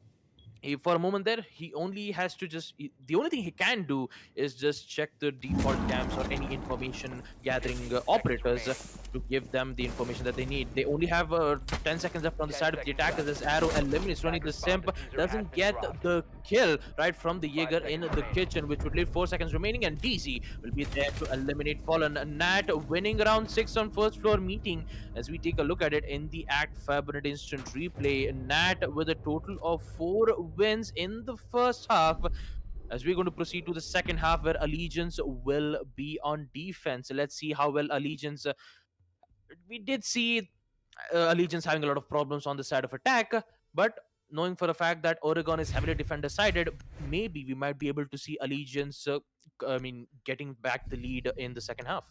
for a moment there, he only has to the only thing he can do is just check the default camps or any information gathering operators to give them the information that they need. They only have 10 seconds left on the 10 side of the seconds attack as left. this Arrow eliminates running the Attackers Simp, bomb diffuser doesn't has been get dropped. the kill right from the 5 Jaeger in seconds the remain. kitchen, which would leave 4 seconds remaining, and DC will be there to eliminate Fallen. Nat winning round 6 on first floor meeting. As we take a look at it in the ACT Fibernet instant replay, Nat with a total of 4 wins in the first half, as we're going to proceed to the second half where Allegiance will be on defense. Let's see how well Allegiance. We did see Allegiance having a lot of problems on the side of attack, but knowing for a fact that Oregon is heavily defender sided, maybe we might be able to see Allegiance, getting back the lead in the second half.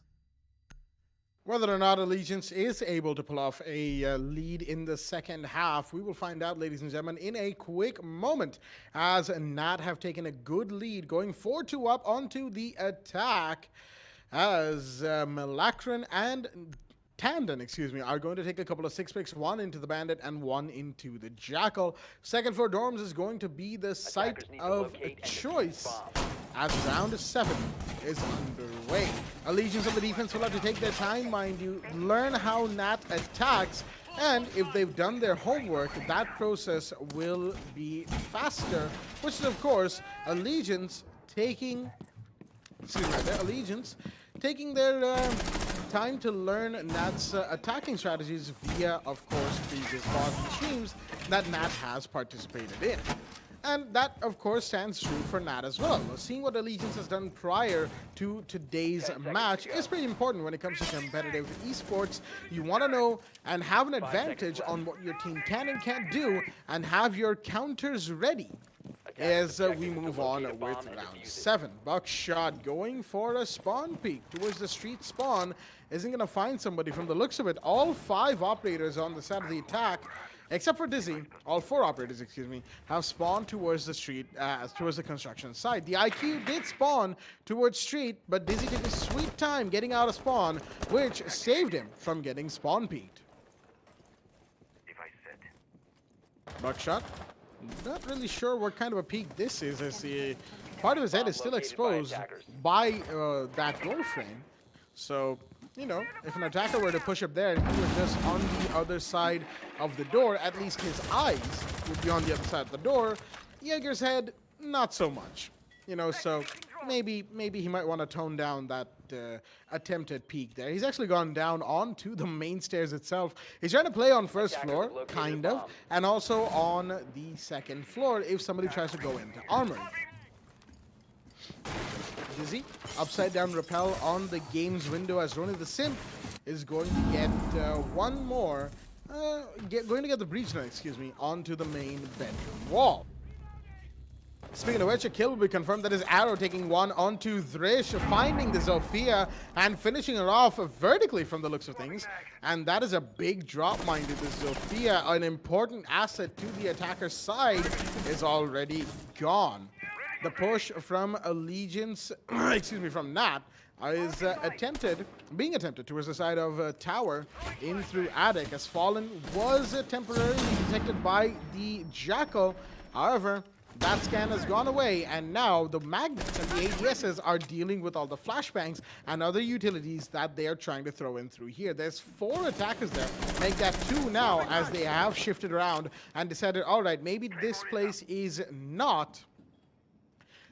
Whether or not Allegiance is able to pull off a lead in the second half, we will find out, ladies and gentlemen, in a quick moment, as Nat have taken a good lead, going 4-2 up onto the attack, as Malakran and Tandon, are going to take a couple of 6 picks, 1 into the Bandit and 1 into the Jackal. Second floor dorms is going to be the site Attackers need to of locate and defuse choice bomb. as round 7 is underway. Allegiance on the defense will have to take their time, mind you, learn how Nat attacks, and if they've done their homework, that process will be faster, which is, of course, Allegiance taking their time to learn Nat's attacking strategies via, of course, previous boss teams that Nat has participated in. And that, of course, stands true for Nat as well. Seeing what Allegiance has done prior to today's match is pretty important when it comes to competitive esports. You want to know and have an advantage on what your team can and can't do, and have your counters ready as we move on with round 7. Buckshot going for a spawn peek towards the street spawn. Isn't going to find somebody from the looks of it. All 5 operators on the side of the attack, except for Dizzy, all 4 operators, have spawned towards the street, towards the construction site. The IQ did spawn towards street, but Dizzy took a sweet time getting out of spawn, which saved him from getting spawn peeked. Buckshot, not really sure what kind of a peek this is, as the part of his head is still exposed by that door frame. So, you know, if an attacker were to push up there and he was just on the other side of the door, at least his eyes would be on the other side of the door. Jaeger's head, not so much. You know, so maybe he might want to tone down that attempted peek there. He's actually gone down onto the main stairs itself. He's trying to play on first floor, kind of, and also on the second floor if somebody tries to go into armory. Dizzy, upside down rappel on the game's window as Ronnie the Simp is going to get one more, going to get the breach knight, onto the main bedroom wall. Speaking of which, a kill will be confirmed. That is Arrow taking one onto Thrish, finding the Zofia and finishing her off vertically from the looks of things. And that is a big drop, mind you. The Zofia, an important asset to the attacker's side, is already gone. The push from Allegiance, from Nat, is being attempted towards the side of Tower in through Attic, as Fallen was temporarily detected by the Jackal. However, That scan has gone away, and now the magnets and the ADSs are dealing with all the flashbangs and other utilities that they are trying to throw in through here. There's 4 attackers there. Make that 2 now, as they have shifted around and decided, all right, maybe this place is not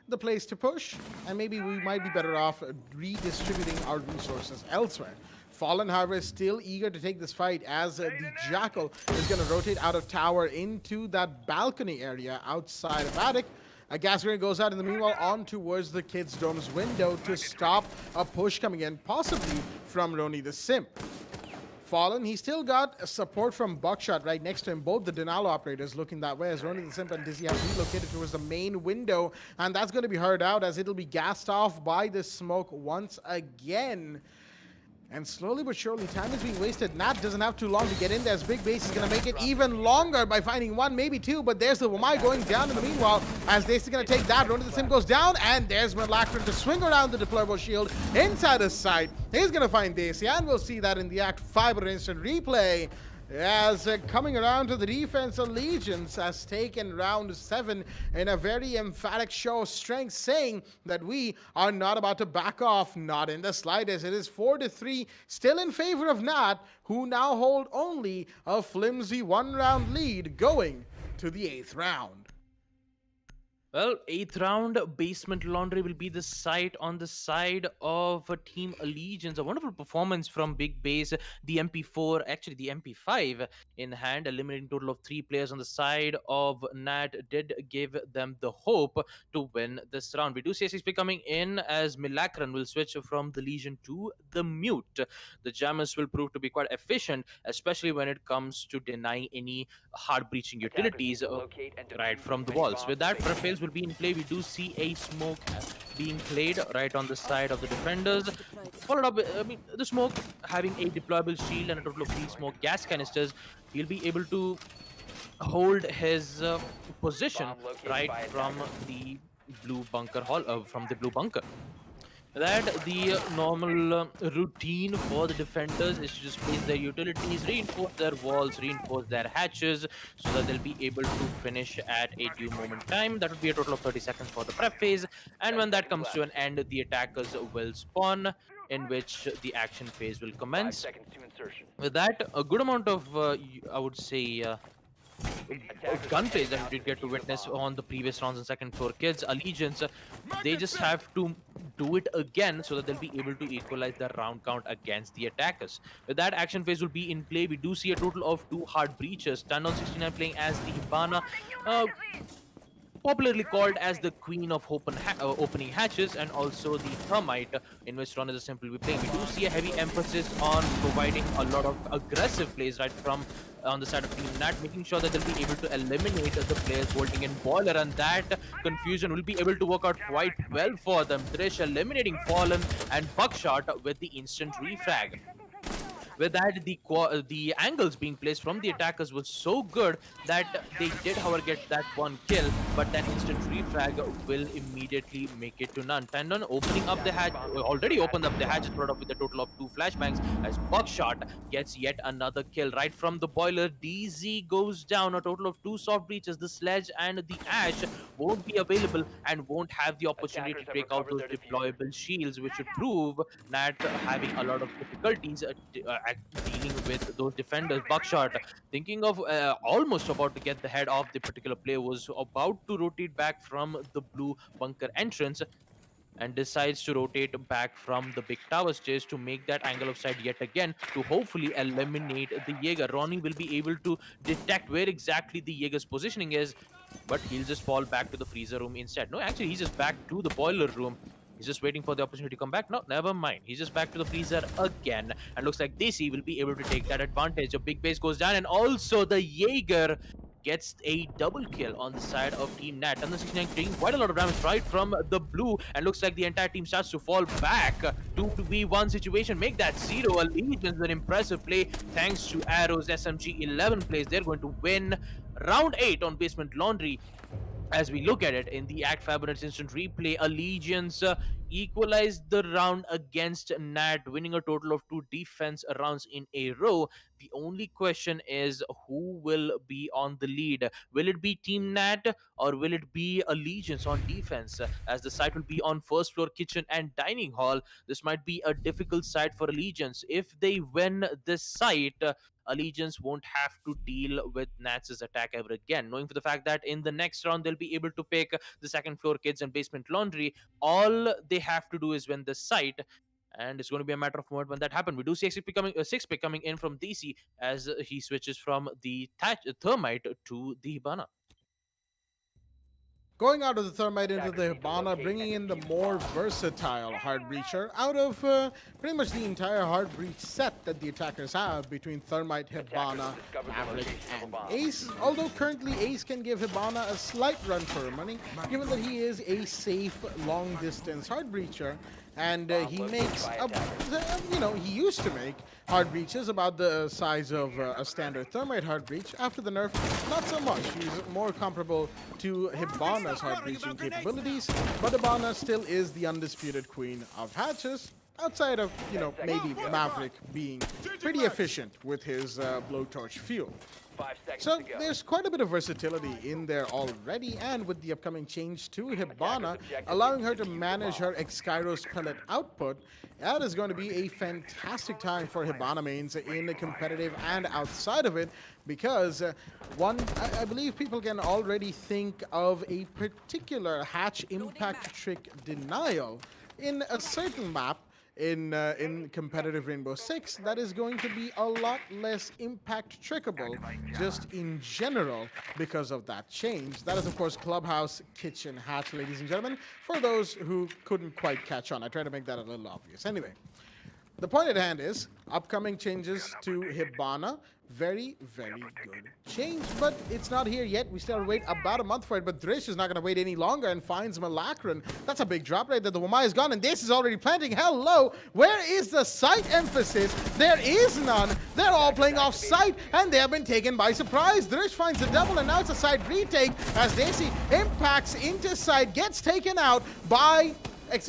the place to push, and maybe we might be better off redistributing our resources elsewhere. Fallen, however, is still eager to take this fight, as the Jackal is going to rotate out of tower into that balcony area outside of Attic. A gas grenade goes out in the meanwhile on towards the Kids' Dome's window to stop a push coming in, possibly from Roni the Simp. Fallen, he still got support from Buckshot right next to him. Both the Denalo operators looking that way, as Roni the Simp and Dizzy have relocated towards the main window, and that's going to be heard out as it'll be gassed off by the smoke once again. And slowly but surely, time is being wasted. Nat doesn't have too long to get in there, as Big Base is going to make it even longer by finding 1, maybe 2. But there's the Wamai going down in the meanwhile, as Dace is going to take that. Roni the Sim goes down, and there's Malakran to swing around the deployable shield inside his sight. He's going to find Dace, and we'll see that in the ACT Fiber instant replay. As coming around to the defense, Allegiance has taken round 7 in a very emphatic show of strength, saying that we are not about to back off, not in the slightest. It is 4-3, still in favor of Nat, who now hold only a flimsy 1-round lead going to the 8th round. Well, 8th round, Basement Laundry will be the site on the side of Team Allegiance. A wonderful performance from Big Base, the MP4, actually the MP5 in hand, eliminating a total of 3 players on the side of Nat, did give them the hope to win this round. We do see SXP coming in, as Milakran will switch from the Legion to the Mute. The Jammers will prove to be quite efficient, especially when it comes to denying any hard breaching utilities right from the walls. With that, preface will be in play. We do see a smoke being played right on the side of the defenders, followed up, the smoke having a deployable shield and a total of 3 smoke gas canisters. He'll be able to hold his position right from the blue bunker That the normal routine for the defenders is to just place their utilities, reinforce their walls, reinforce their hatches, so that they'll be able to finish at a due moment time. That would be a total of 30 seconds for the prep phase, and when that comes to an end, the attackers will spawn, in which the action phase will commence. With that, a good amount of, I would say, gunplay that we did get to witness on the previous rounds and second floor. Kids, Allegiance, they just have to do it again so that they'll be able to equalize the round count against the attackers. With that, action phase will be in play. We do see a total of 2 hard breaches. Tandon 69 playing as the Hibana, popularly called as the Queen of Opening Hatches, and also the Thermite, in which Ron is a simple be playing. We do see a heavy emphasis on providing a lot of aggressive plays right from on the side of Team Nat, making sure that they'll be able to eliminate the players holding in Boiler, and that confusion will be able to work out quite well for them. Trish eliminating Fallen, and Buckshot with the instant refrag. With that, the angles being placed from the attackers was so good that they did, however, get that 1 kill, but that instant refrag will immediately make it to none. Tandon opening up the hatch, already opened up the hatch, brought up with a total of 2 flashbangs, as Buckshot gets yet another kill right from the Boiler. DZ goes down, a total of 2 soft breaches. The Sledge and the Ash won't be available and won't have the opportunity to take out those deployable shields, which would prove Nat having a lot of difficulties dealing with those defenders. Buckshot, thinking of almost about to get the head of the particular player, was about to rotate back from the blue bunker entrance, and decides to rotate back from the big tower stairs to make that angle of sight yet again to hopefully eliminate the Jaeger. Ronnie will be able to detect where exactly the Jaeger's positioning is, but he'll just fall back to the freezer room instead. No, actually, he's just back to the boiler room. He's just waiting for the opportunity to come back. No, never mind. He's just back to the freezer again. And looks like Desi will be able to take that advantage. A big base goes down, and also the Jaeger gets a double kill on the side of Team Nat. And the 69 taking quite a lot of damage right from the blue, and looks like the entire team starts to fall back. 2v1 situation. Make that 0. Allegiance, an impressive play thanks to Arrows. SMG 11 plays. They're going to win round 8 on Basement Laundry. As we look at it in the ACT Fibernet's instant replay, Allegiance equalized the round against Nat, winning a total of 2 defense rounds in a row. The only question is who will be on the lead. Will it be Team Nat or will it be Allegiance on defense? As the site will be on first floor kitchen and dining hall, this might be a difficult site for Allegiance. If they win this site, Allegiance won't have to deal with Nats' attack ever again, knowing for the fact that in the next round they'll be able to pick the second floor kids and basement laundry. All they have to do is win this site, and it's going to be a matter of moment when that happens. We do see six pick coming in from DC as he switches from the thermite to the Hibana. Going out of the thermite into the Hibana, bringing in the more versatile hard breacher out of pretty much the entire hard breach set that the attackers have between thermite, Hibana, Maverick, and Ace. Although currently Ace can give Hibana a slight run for money, given that he is a safe long distance hard breacher. And he makes, he used to make hard breaches about the size of a standard thermite hard breach. After the nerf, not so much. He's more comparable to Hibana's hard breaching capabilities, but Hibana still is the undisputed queen of hatches. Outside of, maybe Maverick being pretty efficient with his blowtorch fuel. So there's quite a bit of versatility in there already, and with the upcoming change to Hibana, allowing her to manage her Exkyros pellet output, that is going to be a fantastic time for Hibana mains in the competitive and outside of it, because I believe people can already think of a particular hatch impact trick denial in a certain map in competitive Rainbow Six that is going to be a lot less impact trickable just in general because of that change. That is, of course, Clubhouse Kitchen Hatch, ladies and gentlemen, for those who couldn't quite catch on. I tried to make that a little obvious. Anyway, the point at hand is upcoming changes to Hibana. Very, very good change, but it's not here yet. We still have to wait about a month for it, but Drish is not going to wait any longer and finds Malakran. That's a big drop right there. The Wamai is gone, and this is already planting. Hello, where is the site emphasis? There is none. They're all playing off site, and they have been taken by surprise. Drish finds a double, and now it's a site retake as Daisy impacts into site, gets taken out by...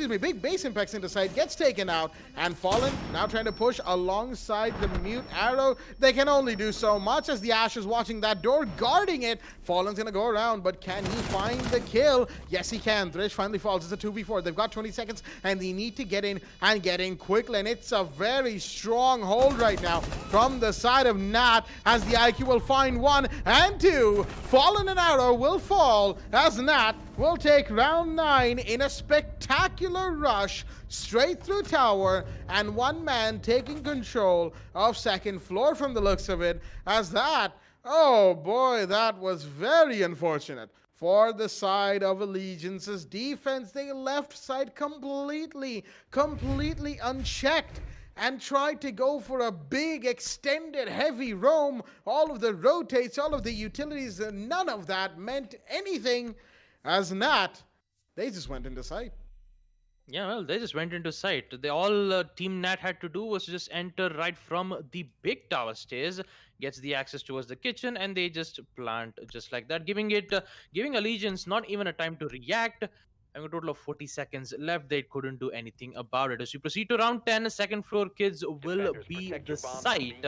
Big base impacts into site, gets taken out, and Fallen now trying to push alongside the mute arrow. They can only do so much as the Ash is watching that door, guarding it. Fallen's gonna go around, but can he find the kill? Yes, he can. Thrish finally falls. It's a 2v4. They've got 20 seconds, and they need to get in and get in quickly, and it's a very strong hold right now from the side of Nat as the IQ will find 1 and 2. Fallen and Arrow will fall as Nat will take round 9 in a spectacular rush straight through tower, and one man taking control of second floor from the looks of it, as that, oh boy, that was very unfortunate for the side of Allegiance's defense. They left side completely unchecked and tried to go for a big extended heavy roam. All of the rotates, all of the utilities, none of that meant anything. As Nat, they just went into sight. Yeah, well, they just went into sight. All Team Nat had to do was just enter right from the big tower stairs, gets the access towards the kitchen, and they just plant just like that, giving Allegiance not even a time to react. Having a total of 40 seconds left, they couldn't do anything about it. As we proceed to round 10, second floor kids will be the site.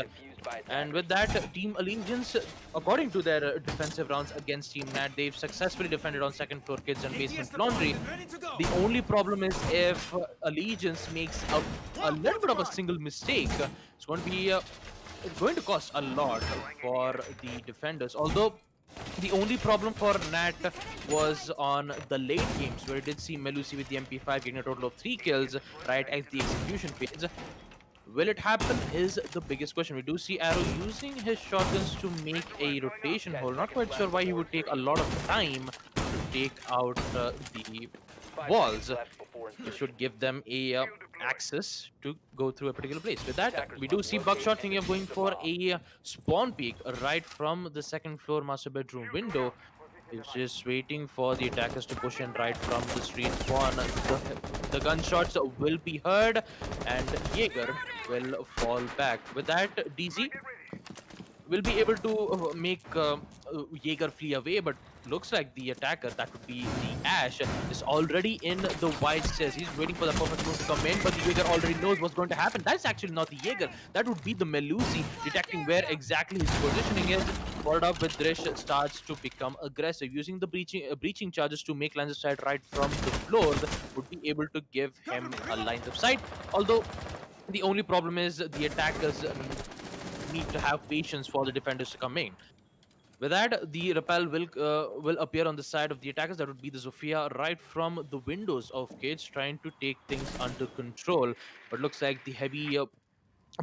And with that, Team Allegiance, according to their defensive rounds against Team Nat, they've successfully defended on second floor kids and basement laundry. The only problem is if Allegiance makes a little bit of a single mistake, it's going to cost a lot for the defenders. Although the only problem for Nat was on the late games, where it did see Melusi with the MP5 getting a total of 3 kills right at the execution phase. Will it happen is the biggest question. We do see Arrow using his shotguns to make a rotation hole. Not quite sure why he would take a lot of time to take out the walls. It should give them a access to go through a particular place. With that, we do see Buckshot thinking of going for a spawn peek right from the second floor master bedroom window. He's just waiting for the attackers to push in right from the street spawn. The gunshots will be heard, and Jaeger will fall back. With that, DZ will be able to make Jaeger flee away, but looks like the attacker, that would be the Ash, is already in the white stairs. He's waiting for the perfect move to come in, but the Jaeger already knows what's going to happen. That's actually not the Jaeger. That would be the Melusi, detecting where exactly his positioning is. Followed up with Drish starts to become aggressive, using the breaching charges to make lines of sight right from the floor. Would be able to give him a lines of sight. Although the only problem is the attackers need to have patience for the defenders to come in. With that, the repel will appear on the side of the attackers. That would be the Zofia right from the windows of Cage, trying to take things under control. But looks like the heavy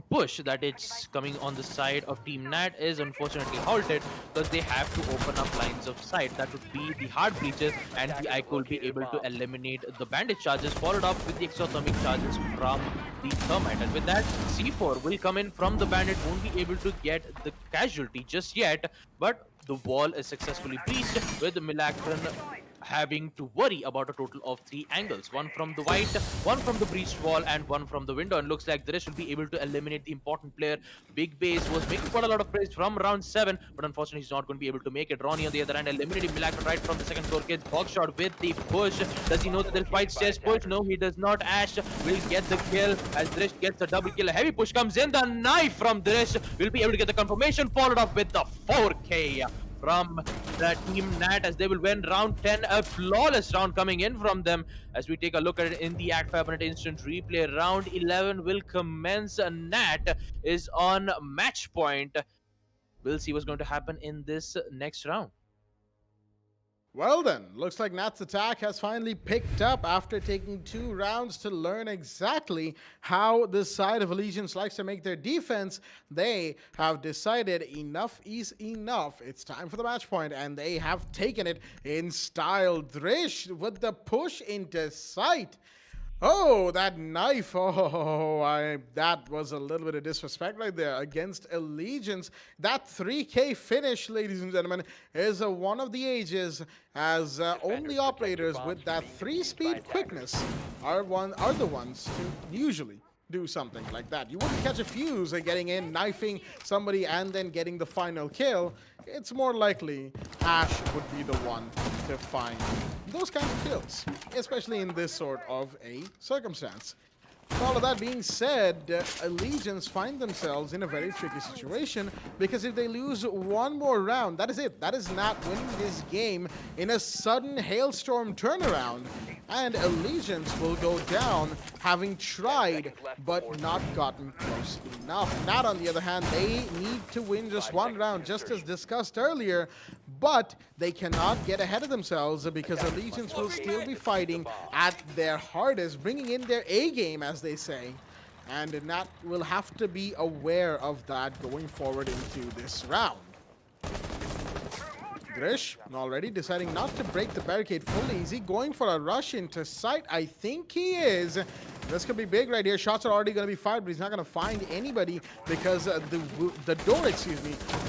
push that it's coming on the side of Team Nat is unfortunately halted because they have to open up lines of sight. That would be the hard breaches, and the Ike will be able to eliminate the bandit charges, followed up with the exothermic charges from the thermite. And with that, C4 will come in from the bandit, won't be able to get the casualty just yet, but the wall is successfully breached, with Milakron having to worry about a total of 3 angles. One from the white, one from the breached wall, and one from the window. And looks like the rest will be able to eliminate the important player. Big Base was making quite a lot of praise from round 7, but unfortunately he's not going to be able to make it. Ronnie on the other hand eliminating Milakron right from the second floor. Kids box shot with the push. Does he know that there's white stairs push? No, he does not. Ash will get the kill as Drish gets a double kill. A heavy push comes in. The knife from Drish will be able to get the confirmation, followed up with the 4K from the Team Nat as they will win round 10. A flawless round coming in from them as we take a look at it in the ACT Fibernet instant replay. Round 11 will commence. Nat is on match point. We'll see what's going to happen in this next round. Well then, looks like Nat's attack has finally picked up after taking 2 rounds to learn exactly how this side of Allegiance likes to make their defense. They have decided enough is enough. It's time for the match point, and they have taken it in style. Drish with the push into sight. Oh, that knife. That was a little bit of disrespect right there against Allegiance. That 3K finish, ladies and gentlemen, is one of the ages, as only operators with that 3-speed quickness are the ones to usually do something like that. You wouldn't catch a fuse getting in, knifing somebody, and then getting the final kill. It's more likely Ash would be the one to find those kind of kills, especially in this sort of a circumstance. With all of that being said, Allegiance find themselves in a very tricky situation, because if they lose one more round, that is it. That is not winning this game in a sudden hailstorm turnaround. And Allegiance will go down having tried but not gotten close enough. Nat, on the other hand, they need to win just one round, just as discussed earlier, but they cannot get ahead of themselves because Allegiance will still be fighting at their hardest, bringing in their A game, as they say. And Nat will have to be aware of that going forward into this round. Drish already deciding not to break the barricade fully. Is he going for a rush into sight? I think he is. This could be big right here. Shots are already going to be fired, but he's not going to find anybody because the door,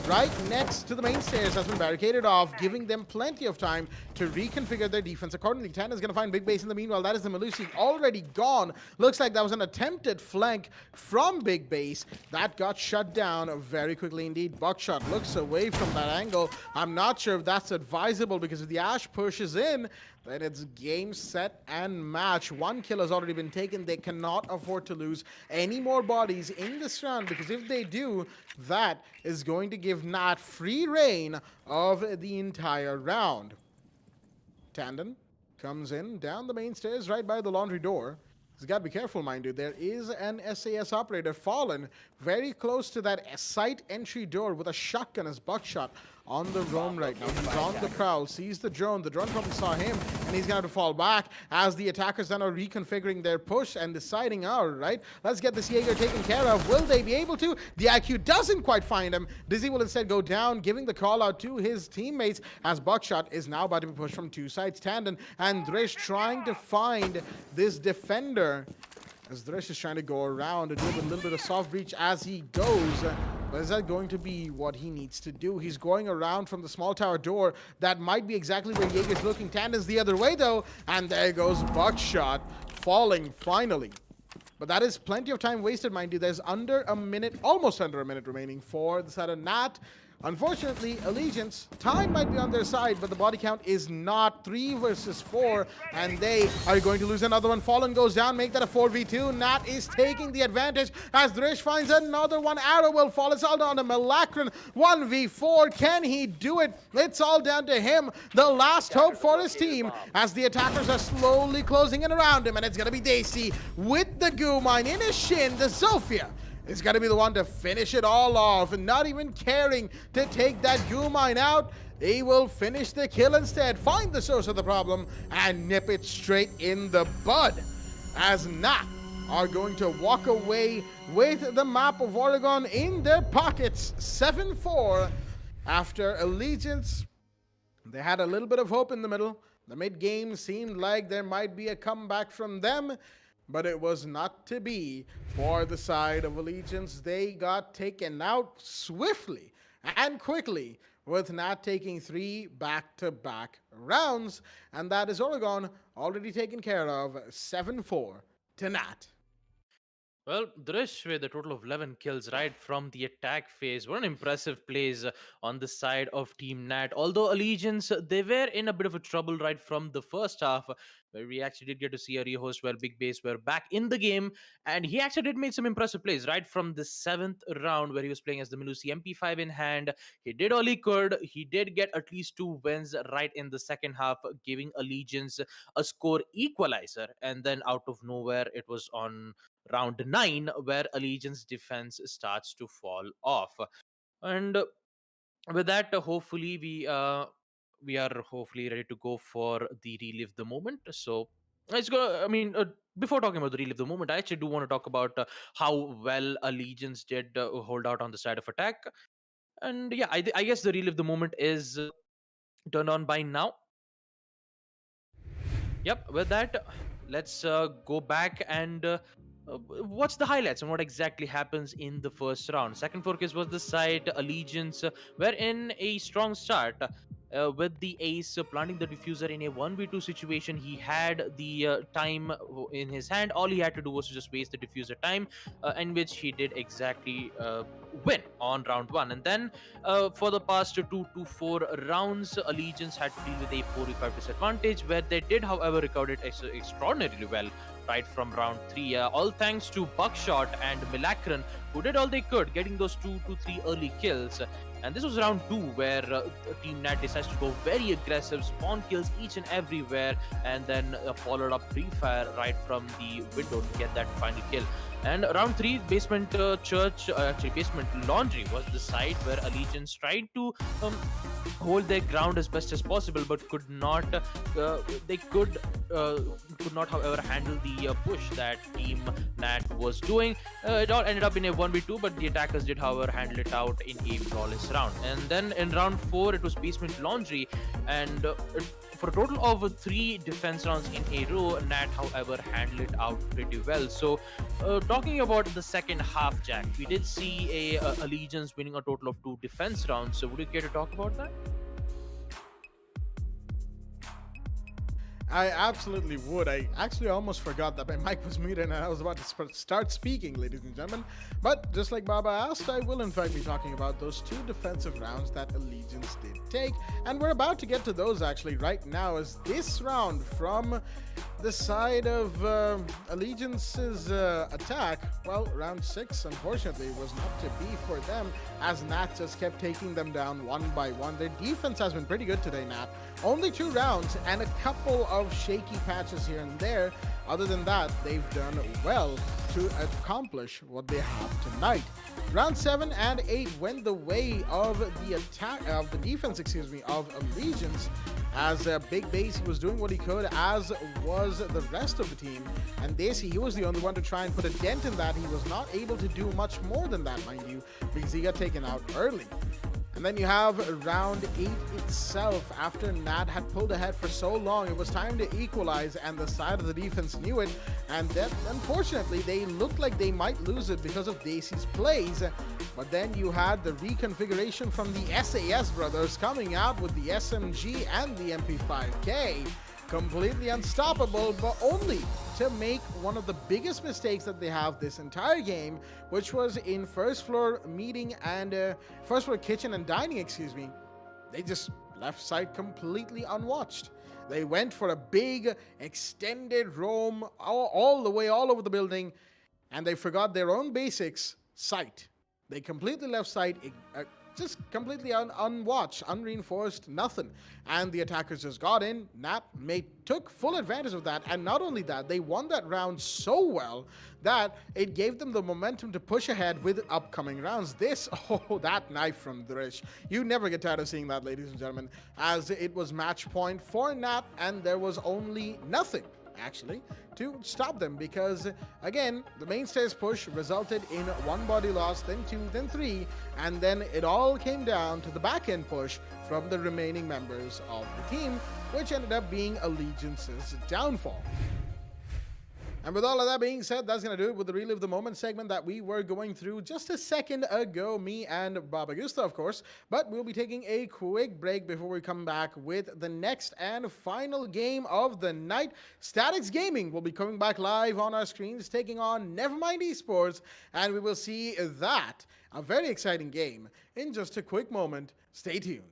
right next to the main stairs has been barricaded off, giving them plenty of time to reconfigure their defense accordingly. Tana's going to find Big Base in the meanwhile. That is the Melusi already gone. Looks like that was an attempted flank from Big Base. That got shut down very quickly indeed. Buckshot looks away from that angle. I'm not sure if that's advisable, because if the Ash pushes in, then it's game, set, and match. 1 kill has already been taken. They cannot afford to lose any more bodies in this round, because if they do, that is going to give Nat free reign of the entire round. Tandon comes in down the main stairs right by the laundry door. He's got to be careful, mind you. There is an SAS operator fallen very close to that site entry door with a shotgun as Buckshot on the roam right now. He's on the prowl, sees the drone. The drone probably saw him, and he's going to have to fall back as the attackers then are reconfiguring their push and deciding, all right, let's get this Jaeger taken care of. Will they be able to? The IQ doesn't quite find him. Dizzy will instead go down, giving the call out to his teammates as Buckshot is now about to be pushed from 2 sides. Tandon and Drish trying to find this defender, as Drish is trying to go around and do a little bit of soft breach as he goes. But is that going to be what he needs to do? He's going around from the small tower door. That might be exactly where Jaeger's looking. Tandon's the other way, though. And there goes Buckshot, falling finally. But that is plenty of time wasted, mind you. There's under a minute, almost under a minute remaining for the side of Nat. Unfortunately, Allegiance, time might be on their side, but the body count is not. 3 versus 4, and they are going to lose another one. Fallen goes down, make that a 4v2. Nat is taking the advantage as Drish finds another one. Arrow will fall. It's all down to Malakran. 1v4. Can he do it? It's all down to him. The last hope for his team as the attackers are slowly closing in around him, and it's going to be Daisy with the goo mine in his shin. The Zofia is going to be the one to finish it all off, and not even caring to take that goo mine out. They will finish the kill instead, find the source of the problem, and nip it straight in the bud. As Nat are going to walk away with the map of Oregon in their pockets, 7-4. After Allegiance, they had a little bit of hope in the middle. The mid-game seemed like there might be a comeback from them, but it was not to be for the side of Allegiance. They got taken out swiftly and quickly, with Nat taking 3 back-to-back rounds, and that is Oregon already taken care of, 7-4 to Nat. Well, Drish with a total of 11 kills right from the attack phase. What an impressive plays on the side of Team Nat. Although Allegiance, they were in a bit of a trouble right from the first half, where we actually did get to see a rehost where Big Base were back in the game, and he actually did make some impressive plays right from the 7th round, where he was playing as the Melusi MP5 in hand. He did all he could. He did get at least 2 wins right in the second half, giving Allegiance a score equalizer, and then out of nowhere, it was on round 9 where Allegiance defense starts to fall off. And with that, hopefully we are hopefully ready to go for the relive the moment. So let's go. I mean, before talking about the relive the moment, I actually do want to talk about how well Allegiance did hold out on the side of attack. And yeah, I guess the relive the moment is turned on by now. Yep, with that, let's go back and what's the highlights and what exactly happens in the first round. Second focus was the side Allegiance, were in a strong start. With the ace planting the diffuser in a 1v2 situation. He had the time in his hand. All he had to do was to just waste the diffuser time, in which he did exactly win on round 1. And then for the past 2 to 4 rounds, Allegiance had to deal with a 4v5 disadvantage, where they did, however, recover it extraordinarily well right from round 3. All thanks to Buckshot and Milakran, who did all they could, getting those 2 to 3 early kills. And this was round 2, where Team Nat decides to go very aggressive, spawn kills each and everywhere, and then followed up pre-fire right from the window to get that final kill. And round 3, Basement Basement Laundry was the side where Allegiance tried to hold their ground as best as possible, but could not. They could not, however, handle the push that Team Nat was doing. It all ended up in a 1v2, but the attackers did, however, handle it out in a flawless round. And then in round 4, it was Basement Laundry, and for a total of 3 defense rounds in a row, Nat, however, handled it out pretty well. So, talking about the second half, Jack, we did see a Allegiance winning a total of 2 defense rounds. So, would you care to talk about that? I absolutely would. I actually almost forgot that my mic was muted and I was about to start speaking, ladies and gentlemen. But just like Baba asked, I will in fact be talking about those 2 defensive rounds that Allegiance did take. And we're about to get to those actually right now, as this round from the side of Allegiance's attack, well, round 6, unfortunately, was not to be for them, as Nat just kept taking them down one by one. Their defense has been pretty good today, Nat. Only 2 rounds and a couple of shaky patches here and there. Other than that, they've done well to accomplish what they have tonight. Round 7 and 8 went the way of the attack of the defense, of Allegiance, as Big Base, he was doing what he could, as was the rest of the team. And Desi, he was the only one to try and put a dent in that. He was not able to do much more than that, mind you, because he got taken out early. And then you have round 8 itself. After Nat had pulled ahead for so long, it was time to equalize, and the side of the defense knew it. And then, unfortunately, they looked like they might lose it because of Daisy's plays. But then you had the reconfiguration from the SAS brothers coming out with the SMG and the MP5K. Completely unstoppable, but only to make one of the biggest mistakes that they have this entire game, which was in first floor meeting and first floor kitchen and dining, excuse me. They just left site completely unwatched. They went for a big extended roam all the way all over the building, and they forgot their own basics, sight. They completely left site, just completely unwatched, unreinforced, nothing. And the attackers just got in, took full advantage of that. And not only that, they won that round so well that it gave them the momentum to push ahead with upcoming rounds. That knife from Drish. You never get tired of seeing that, ladies and gentlemen, as it was match point for Nat, and there was only nothing actually to stop them, because again, the mainstays push resulted in one body loss, then two, then three, and then it all came down to the back end push from the remaining members of the team, which ended up being Allegiance's downfall. And with all of that being said, that's going to do it with the Relive the Moment segment that we were going through just a second ago, me and Baba Gusta, of course. But we'll be taking a quick break before we come back with the next and final game of the night. Statics Gaming will be coming back live on our screens, taking on Nevermind Esports, and we will see that, a very exciting game, in just a quick moment. Stay tuned.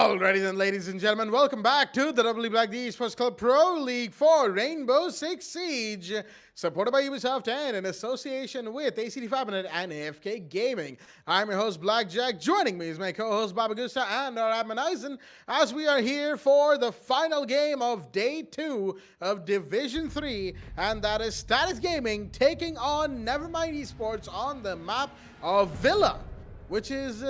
Alrighty then, ladies and gentlemen, welcome back to the WD BLACK Esports Club Pro League for Rainbow Six Siege, supported by Ubisoft and in association with ACT Fibernet and AFK Gaming. I'm your host, Blackjack. Joining me is my co-host, Baba Gusta, and our admin, Eisen, as we are here for the final game of Day 2 of Division 3, and that is Status Gaming taking on Nevermind Esports on the map of Villa, which is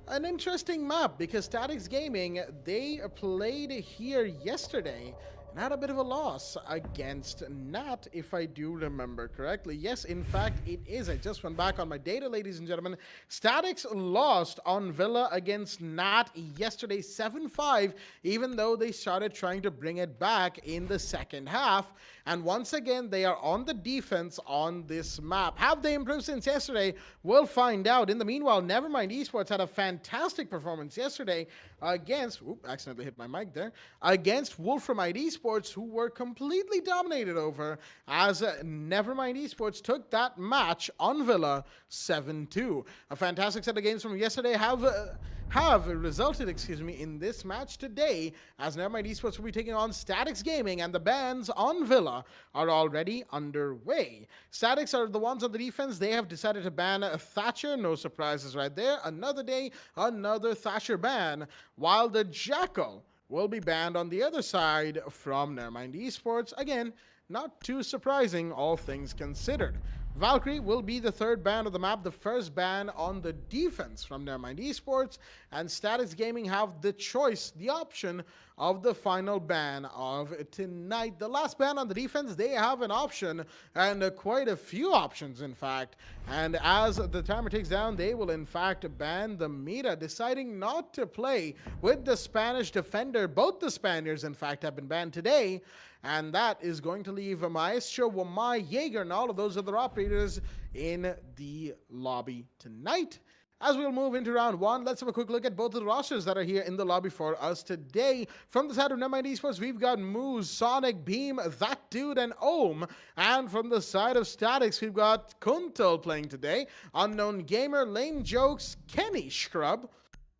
an interesting map because Static Gaming, they played here yesterday and had a bit of a loss against Nat, if I do remember correctly. Yes, in fact, it is. I just went back on my data, ladies and gentlemen. Statics lost on Villa against Nat yesterday 7-5, even though they started trying to bring it back in the second half. And once again, they are on the defense on this map. Have they improved since yesterday? We'll find out. In the meanwhile, Nevermind Esports had a fantastic performance yesterday against, accidentally hit my mic there, against Wolframite Esports, who were completely dominated over as Nevermind Esports took that match on Villa 7-2. A fantastic set of games from yesterday have resulted, in this match today, as Nevermind Esports will be taking on Statics Gaming, and the bans on Villa are already underway. Statics are the ones on the defense. They have decided to ban Thatcher. No surprises right there. Another day, another Thatcher ban, while the Jackal will be banned on the other side from Nevermind Esports. Again, not too surprising, all things considered. Valkyrie will be the third ban of the map, the first ban on the defense from Nevermind Esports, and Status Gaming have the choice, the option of the final ban of tonight. The last ban on the defense, they have an option, and quite a few options, in fact. And as the timer ticks down, they will, in fact, ban the Mira, deciding not to play with the Spanish defender. Both the Spaniards, in fact, have been banned today. And that is going to leave Maestro, Wamai, Jaeger, and all of those other operators in the lobby tonight. As we'll move into round one, let's have a quick look at both of the rosters that are here in the lobby for us today. From the side of Nevermind Esports, we've got Moose, Sonic, Beam, That Dude, and Ohm. And from the side of Statics, we've got Kuntal playing today, Unknown Gamer, Lame Jokes, Kenny Scrub,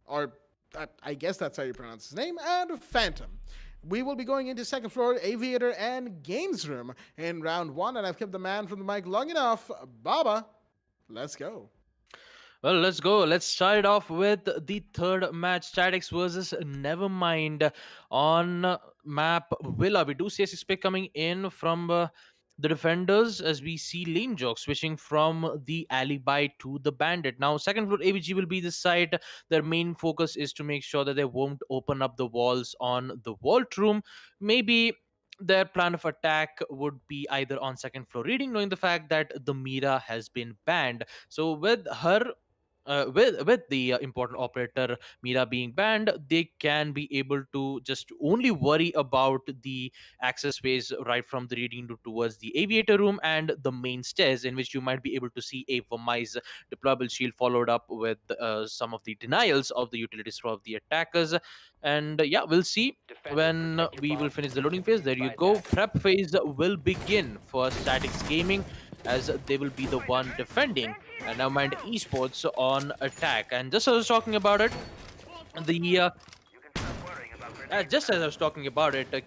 or I guess that's how you pronounce his name, and Phantom. We will be going into second floor, Aviator, and Games Room in round one, and I've kept the man from the mic long enough. Baba, let's go. Well, let's go. Let's start it off with the third match, Statics versus Nevermind on map Villa. We do see a 6 pick coming in from the defenders, as we see Lane Joke switching from the Alibi to the Bandit. Now, second floor AVG will be the site. Their main focus is to make sure that they won't open up the walls on the Vault Room. Maybe their plan of attack would be either on second floor reading, knowing the fact that the Mira has been banned. So with her with the important operator Mira being banned, they can be able to just only worry about the access ways right from the reading room towards the aviator room and the main stairs, in which you might be able to see a Vamai's deployable shield followed up with some of the denials of the utilities for the attackers. And yeah, we'll see when we will finish the loading phase. There you go. Prep phase will begin for Statics Gaming, as they will be the one defending, and now mind Esports on attack. And just as I was talking about it,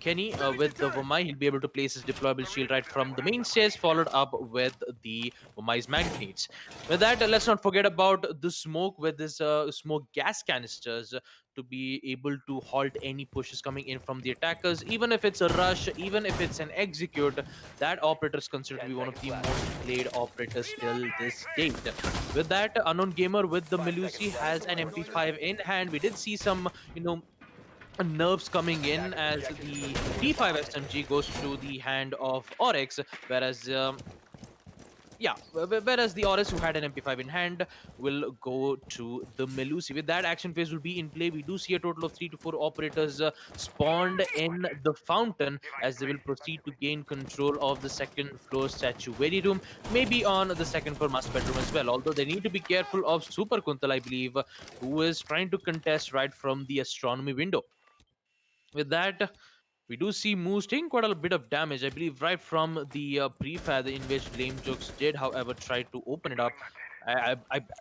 Kenny with the Vamai, he'll be able to place his deployable shield right from the main stairs, followed up with the Vamai's magnets. With that, let's not forget about the smoke with this smoke gas canisters to be able to halt any pushes coming in from the attackers. Even if it's a rush, even if it's an execute, that operator is considered to be one of the most played operators till this date. With that, Unknown Gamer with the Melusi has an MP5 in hand. We did see some, nerves coming in as the T5 SMG goes through the hand of Oryx, whereas the Oryx, who had an MP5 in hand, will go to the Melusi. With that, action phase will be in play. We do see a total of 3 to 4 operators spawned in the fountain, as they will proceed to gain control of the second floor statuary room, maybe on the second floor master bedroom as well. Although they need to be careful of Super Kuntal, I believe, who is trying to contest right from the astronomy window. With that, we do see Moose taking quite a bit of damage, I believe, right from the prefab, in which Lame Jokes did, however, try to open it up.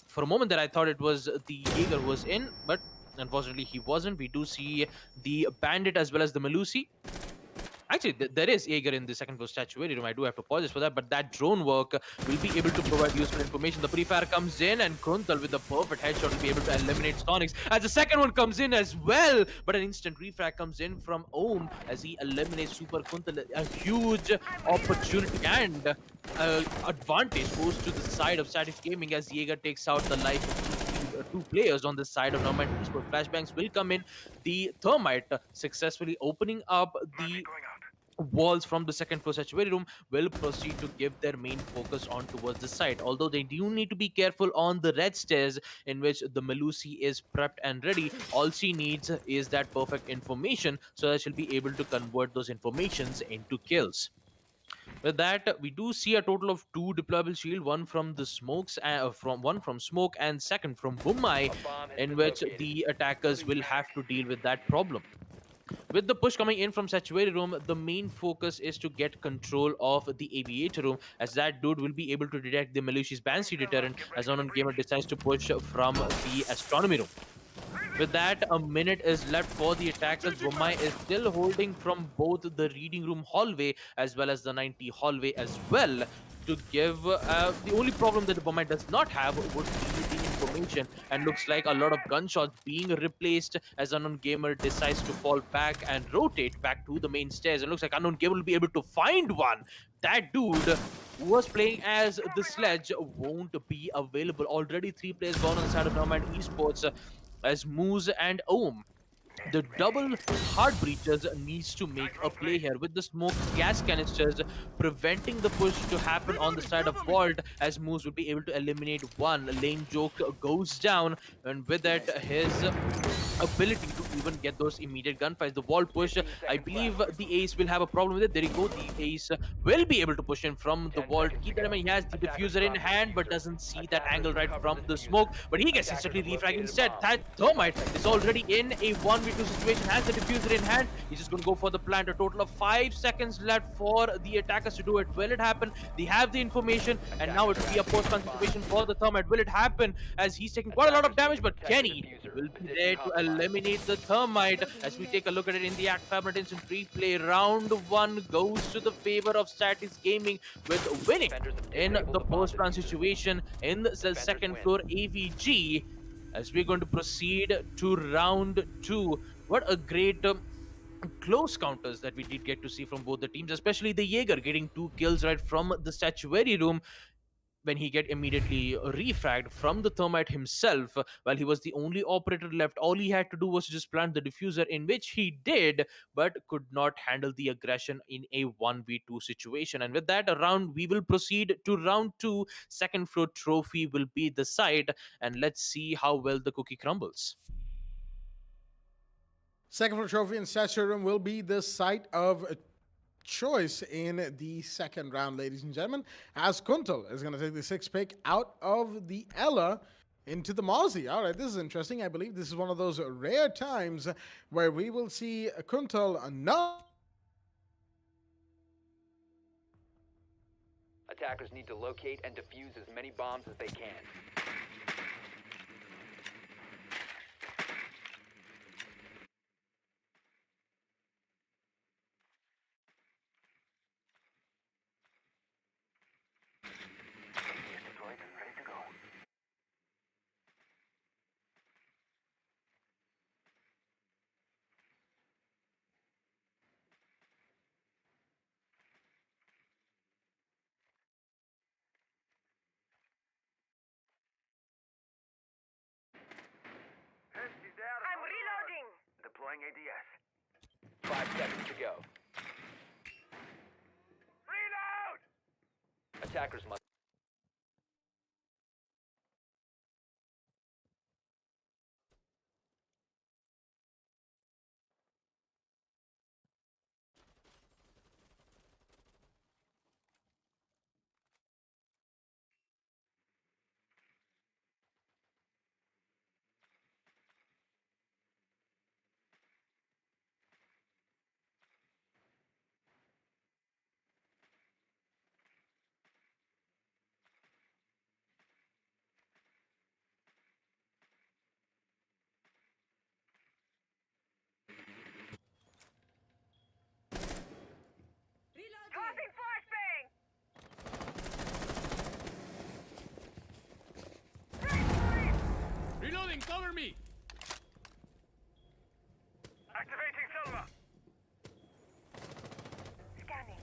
For a moment there, I thought it was the Jaeger was in, but Unfortunately, he wasn't. We do see the Bandit as well as the Melusi. Actually, there is Jaeger in the second floor statuary room. I do have to apologize for that, but that drone work will be able to provide useful information. The pre-fire comes in, and Kuntal with the perfect headshot will be able to eliminate Sonics. As the second one comes in as well, but an instant refrag comes in from Ohm as he eliminates Super Kuntal. A huge opportunity and advantage goes to the side of Static Gaming as Jaeger takes out the life of two players on the side of Nomad Esports. Flashbangs will come in. The Thermite successfully opening up the walls from the second floor sanctuary room will proceed to give their main focus on towards the side, although they do need to be careful on the red stairs in which the Melusi is prepped and ready. All she needs is that perfect information so that she'll be able to convert those informations into kills. With that, we do see a total of 2 deployable shield, one from the smokes, from smoke, and second from Bumai, A bomb has in been which located. the attackers will have to deal with that problem. With the push coming in from Sanctuary Room, the main focus is to get control of the Aviator Room, as that dude will be able to detect the malicious Banshee deterrent as Unknown Gamer decides to push from the Astronomy Room. With that, a minute is left for the attacks as Wamai is still holding from both the reading room hallway as well as the 90 hallway as well. To give the only problem that Wamai does not have would be the information, and looks like a lot of gunshots being replaced as Unknown Gamer decides to fall back and rotate back to the main stairs. And looks like Unknown Gamer will be able to find one. That dude who was playing as the Sledge won't be available. Already 3 players gone on the side of Nomad Esports as Moose and Ohm. The double hard breachers needs to make a play here with the smoke gas canisters preventing the push to happen on the side of Vault, as Moose will be able to eliminate one. Lane Joke goes down, and with that his ability to even get those immediate gunfights. The wall push, 15 I seconds believe left. the Ace will have a problem with it. There you go. The Ace will be able to push in from the 10 vault. seconds to Keep that in go. mind. He has the Attackers diffuser in dropped the hand, but diffuser. doesn't see that Attackers angle right recover from the the diffuser. smoke. But he gets Attackers instantly have refragged located a instead. bomb. That Thermite is already in a 1v2 situation, has the diffuser in hand. He's just going to go for the plant. A total of 5 seconds left for the attackers to do it. Will it happen? They have the information, and now it Attackers will are be a activating post-con the bomb situation for the diffuser. Thermite. Will it happen? As he's taking quite a lot of Attackers need damage, to but protect the Kenny diffuser. will be Position there to compromised. eliminate the Thermite. As we take a look at it in the ACT Fibernet instant replay, round 1 goes to the favor of Statis Gaming with winning Defenders have in disabled the the bomb post-run diffuser. situation in the Defenders second win. floor AVG. As we're going to proceed to round 2. What a great close counters that we did get to see from both the teams, especially the Jaeger getting 2 kills right from the statuary room when he get immediately refragged from the Thermite himself. While he was the only operator left, all he had to do was to just plant the diffuser, in which he did, but could not handle the aggression in a 1v2 situation. And with that round, we will proceed to round 2. Second floor trophy will be the side, and let's see how well the cookie crumbles. Second floor trophy and statue room will be the site of choice in the second round, ladies and gentlemen, as Kuntal is going to take the 6th pick out of the Ella into the Mozzie. All right, this is interesting. I believe this is one of those rare times where we will see Kuntal not. Attackers need to locate and defuse as many bombs as they can. I'm reloading. Deploying ADS. 5 seconds to go. Reload! Attackers must. Cover me! Activating Silver. Scanning.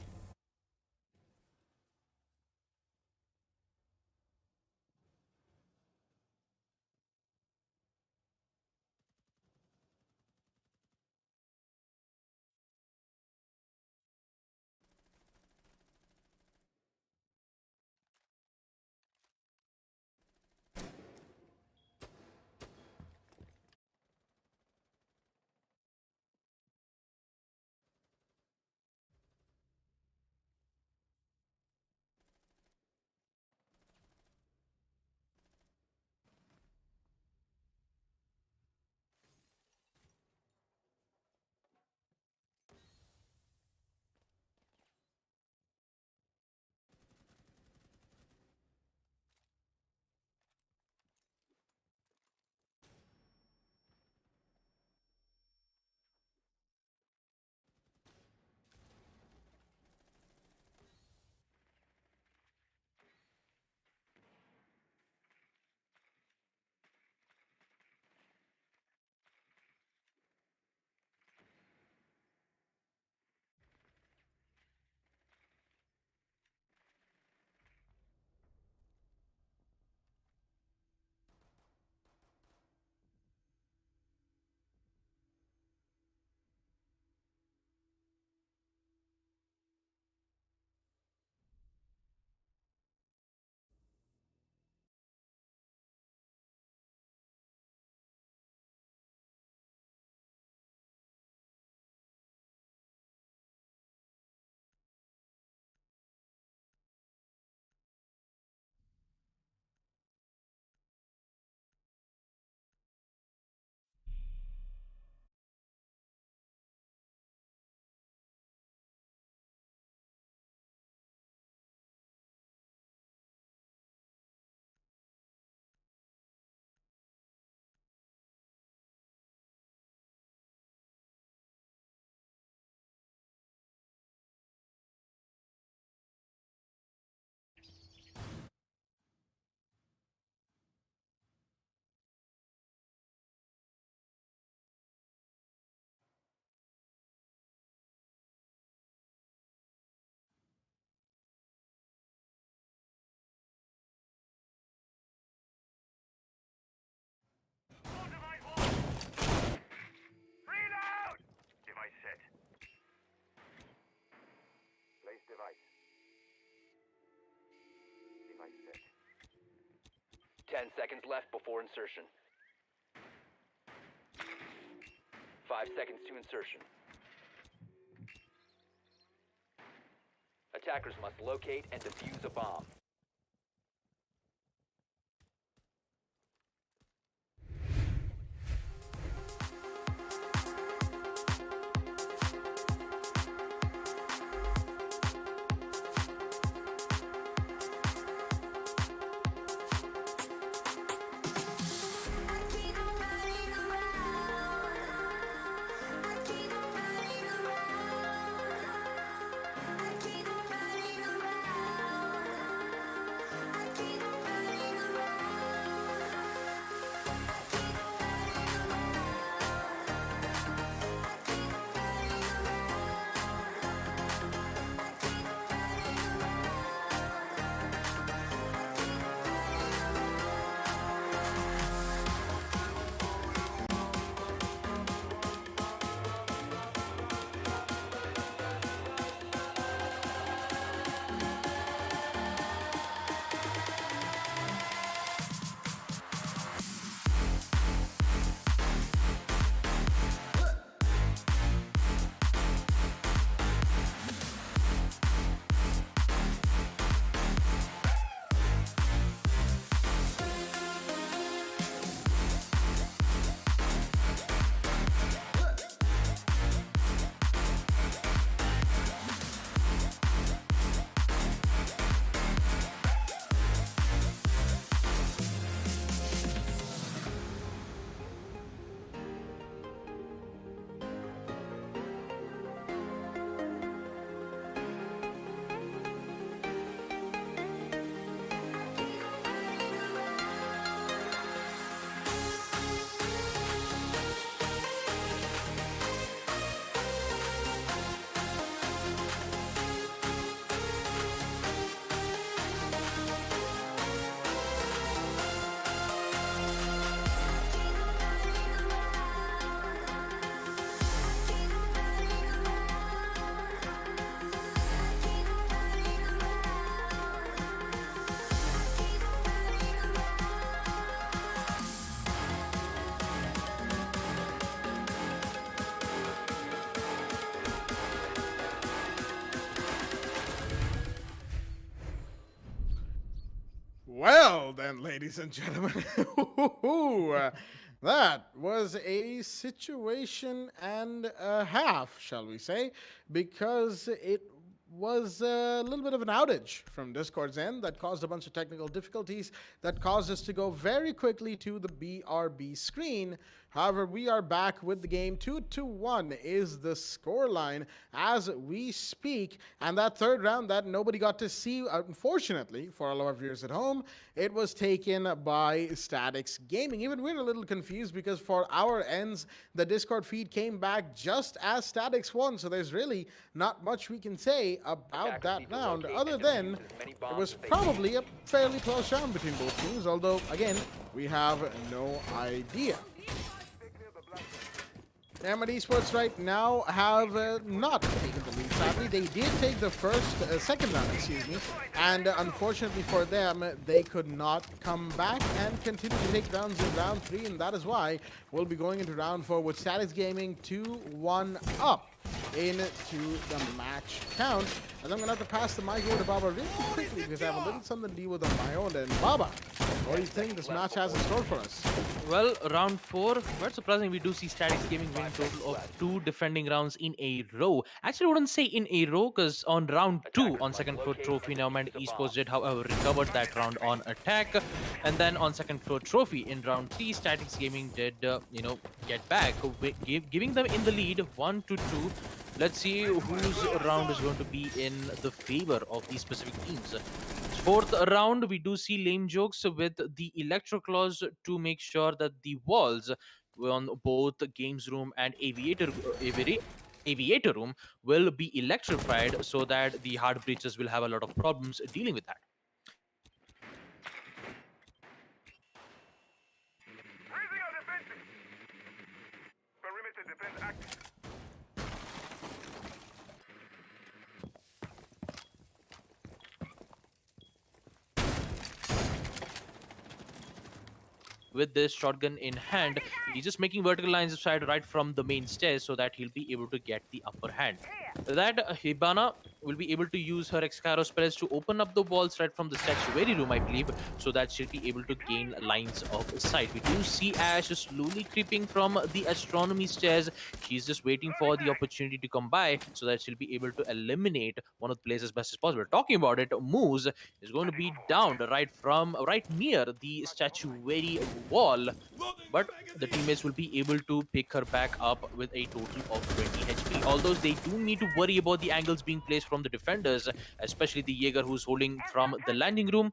All device wall. Reload. Device set. Place device. Device set. 10 seconds left before insertion. 5 seconds to insertion. Attackers must locate and defuse a bomb. ladies and gentlemen. That was a situation and a half, shall we say, because it was a little bit of an outage from Discord's end that caused a bunch of technical difficulties that caused us to go very quickly to the BRB screen. However, we are back with the game. 2-1 is the scoreline as we speak. And that third round that nobody got to see, unfortunately, for all of our viewers at home, it was taken by Statix Gaming. Even we're a little confused because for our ends, the Discord feed came back just as Statix won. So there's really not much we can say about that round other than it was probably a fairly close round between both teams. Although, again, we have no idea. Amad Esports right now have not taken the lead. Sadly, they did take the second round, and unfortunately for them, they could not come back and continue to take rounds in round 3, and that is why we'll be going into round 4 with Statix Gaming 2-1 up into the match count. And I'm going to have to pass the mic over to Baba really quickly because I have a little something to deal with on my own. And Baba, what do you think this match has in store for us? Well, round 4, quite surprising, we do see Statix Gaming win a total of 2 defending rounds in a row. Actually, I wouldn't say in a row because on round 2 on second floor trophy, Nevermind Esports did, however, recovered that round on attack. And then on second floor trophy in round 3, Statix Gaming did, get back, giving them in the lead 1-2. Let's see whose round is going to be in the favor of these specific teams. Fourth round, we do see lame jokes with the Electro Clause to make sure that the walls on both Games Room and Aviator Room will be electrified so that the hard breaches will have a lot of problems dealing with that. Raising our defenses. Perimeter defense active. With this shotgun in hand, he's just making vertical lines aside right from the main stairs so that he'll be able to get the upper hand. That Hibana will be able to use her Excaro spells to open up the walls right from the statuary room, I believe, so that she'll be able to gain lines of sight. We do see Ash slowly creeping from the astronomy stairs. She's just waiting for the opportunity to come by so that she'll be able to eliminate one of the players as best as possible. Talking about it, Moose is going to be downed right near the statuary wall, but the teammates will be able to pick her back up with a total of 20 HP. Although they do need to worry about the angles being placed from the defenders, especially the Jaeger who's holding from the landing room.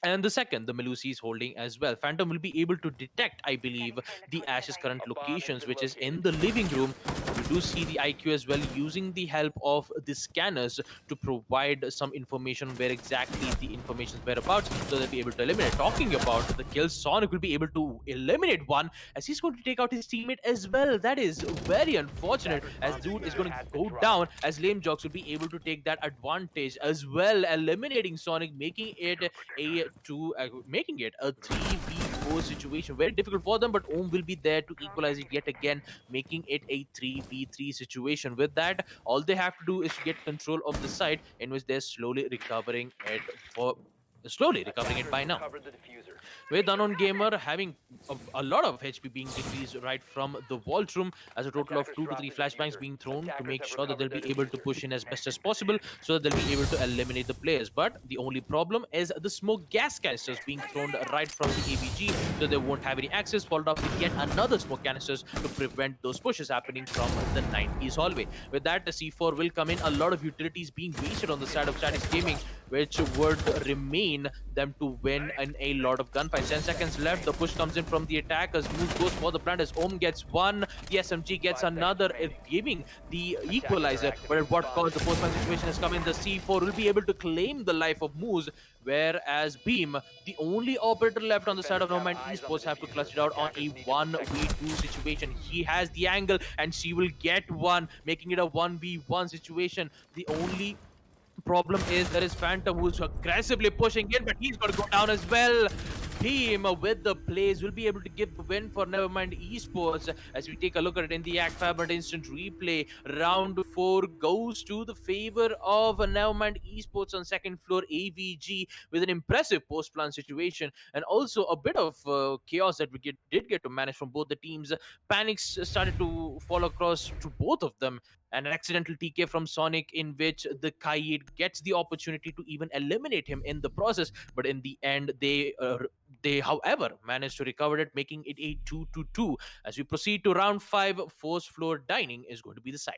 And the second, the Melusi is holding as well. Phantom will be able to detect, I believe, the Ash's current locations, which is in the living room. We do see the IQ as well using the help of the scanners to provide some information where exactly the information is whereabouts, so they'll be able to eliminate. Talking about the kills, Sonic will be able to eliminate one as he's going to take out his teammate as well. That is very unfortunate as dude is going to go down as Lame Jocks will be able to take that advantage as well, eliminating Sonic, making it a 3v4 situation. Very difficult for them, but Ohm will be there to equalize it yet again, making it a 3v3 situation. With that, all they have to do is to get control of the site, in which they're slowly recovering it by now. With Unknown Gamer having a lot of HP being decreased right from the vault room, as a total of 2 to 3 flashbangs being thrown to make sure that they'll be able to push in as best as possible so that they'll be able to eliminate the players. But the only problem is the smoke gas canisters being thrown right from the ABG, so they won't have any access, followed up with yet another smoke canisters to prevent those pushes happening from the 90s hallway. With that, the C4 will come in. A lot of utilities being wasted on the side of Statix Gaming, which would remain them to win in a lot of gunfights. 10 seconds left. The push comes in from the attackers. Moose goes for the plant as Ohm gets one. The SMG gets another, giving the equalizer. But at what cost? The post-fight situation has come in. The C4 will be able to claim the life of Moose, whereas Beam, the only operator left on the side of Nevermind Esports, have to clutch it out on a 1v2 situation. He has the angle and she will get one, making it a 1v1 situation. The only problem is there is Phantom who's aggressively pushing in, but he's got to go down as well. Beam with the plays will be able to give the win for Nevermind Esports. As we take a look at it in the ACT Fibernet instant replay, round 4 goes to the favor of Nevermind Esports on second floor AVG with an impressive post-plan situation and also a bit of chaos that we did get to manage from both the teams. Panics started to fall across to both of them, and an accidental TK from Sonic in which the Kaid gets the opportunity to even eliminate him in the process. But in the end, they however managed to recover it, making it a 2-2. As we proceed to round 5, first floor dining is going to be the site.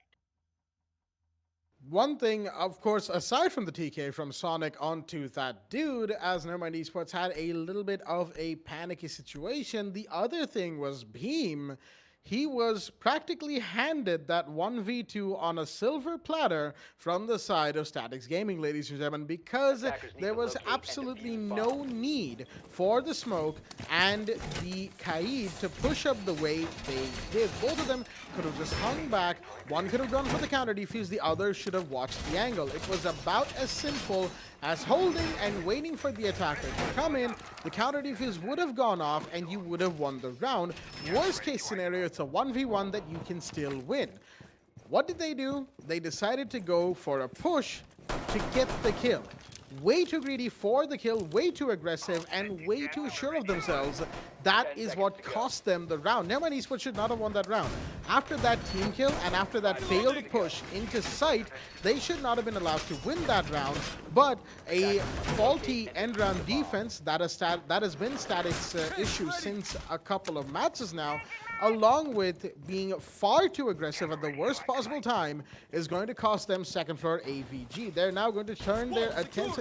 One thing, of course, aside from the TK from Sonic onto that dude, as Nevermind Esports had a little bit of a panicky situation, the other thing was Beam. He was practically handed that 1v2 on a silver platter from the side of Statics Gaming, ladies and gentlemen, because there was absolutely no need for the smoke and the Kaid to push up the way they did. Both of them could have just hung back. One could have gone for the counter defuse, the other should have watched the angle. It was about as simple as holding and waiting for the attacker to come in. The counter defuse would have gone off and you would have won the round. Worst case scenario, it's a 1v1 that you can still win. What did they do? They decided to go for a push to get the kill. Way too greedy for the kill, way too aggressive, and way too sure of themselves. That is what cost them the round. Nevermind Esports should not have won that round. After that team kill and after that failed push into sight, they should not have been allowed to win that round. But a faulty end round defense that has been Static's issue since a couple of matches now, along with being far too aggressive at the worst possible time, is going to cost them second floor AVG. They're now going to turn their attention,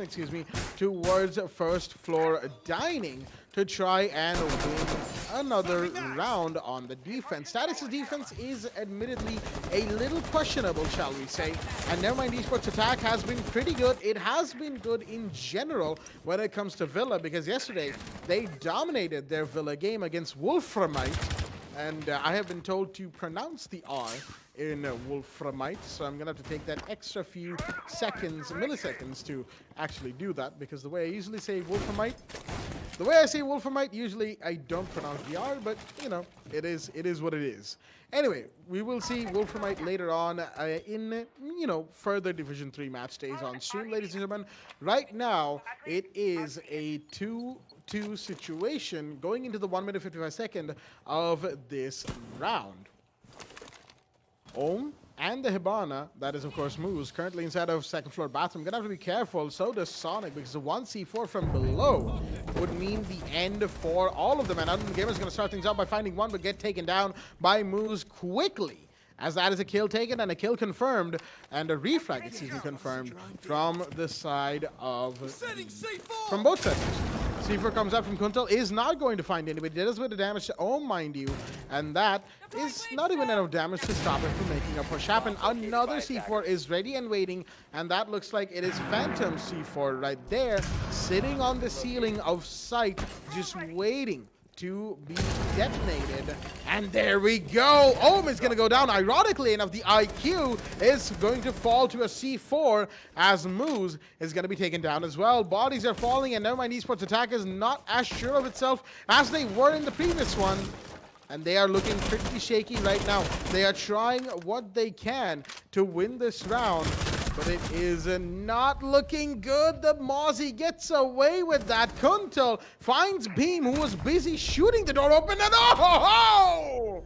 towards first floor dining to try and win another round on the defense. Static's defense is admittedly a little questionable, shall we say, and Nevermind Esports' attack has been pretty good. It has been good in general when it comes to Villa, because yesterday they dominated their Villa game against Wolframite. And I have been told to pronounce the R in Wolframite, so I'm gonna have to take that extra few milliseconds to actually do that, because the way I usually say Wolframite, usually I don't pronounce the R, but you know, it is what it is. Anyway, we will see Wolframite later on in, further Division 3 match days on stream, ladies and gentlemen. Right now, it is a 2-2 situation going into the 1 minute 55 second of this round. Ohm and the Hibana, that is of course Moose, currently inside of second floor bathroom. Gonna have to be careful, so does Sonic, because the 1C4 from below would mean the end for all of them. And Untitled Gamer is gonna start things out by finding one, but get taken down by Moose quickly, as that is a kill taken and a kill confirmed, and a refrag, confirmed from the side of, from both sides. C4 comes out from Kuntal, is not going to find anybody. Does a bit of damage to Ohm, mind you, and that is not even enough damage to stop him from making a push happen. Another C4 is ready and waiting, and that looks like it is Phantom C4 right there, sitting on the ceiling of sight, just waiting to be detonated. And there we go. Ohm is going to go down. Ironically enough, the IQ is going to fall to a C4 as Moose is going to be taken down as well. Bodies are falling, and Nevermind Esports' attack is not as sure of itself as they were in the previous one. And they are looking pretty shaky right now. They are trying what they can to win this round, but it is not looking good. The Mozzie gets away with that. Kuntal finds Beam, who was busy shooting the door open, and oh!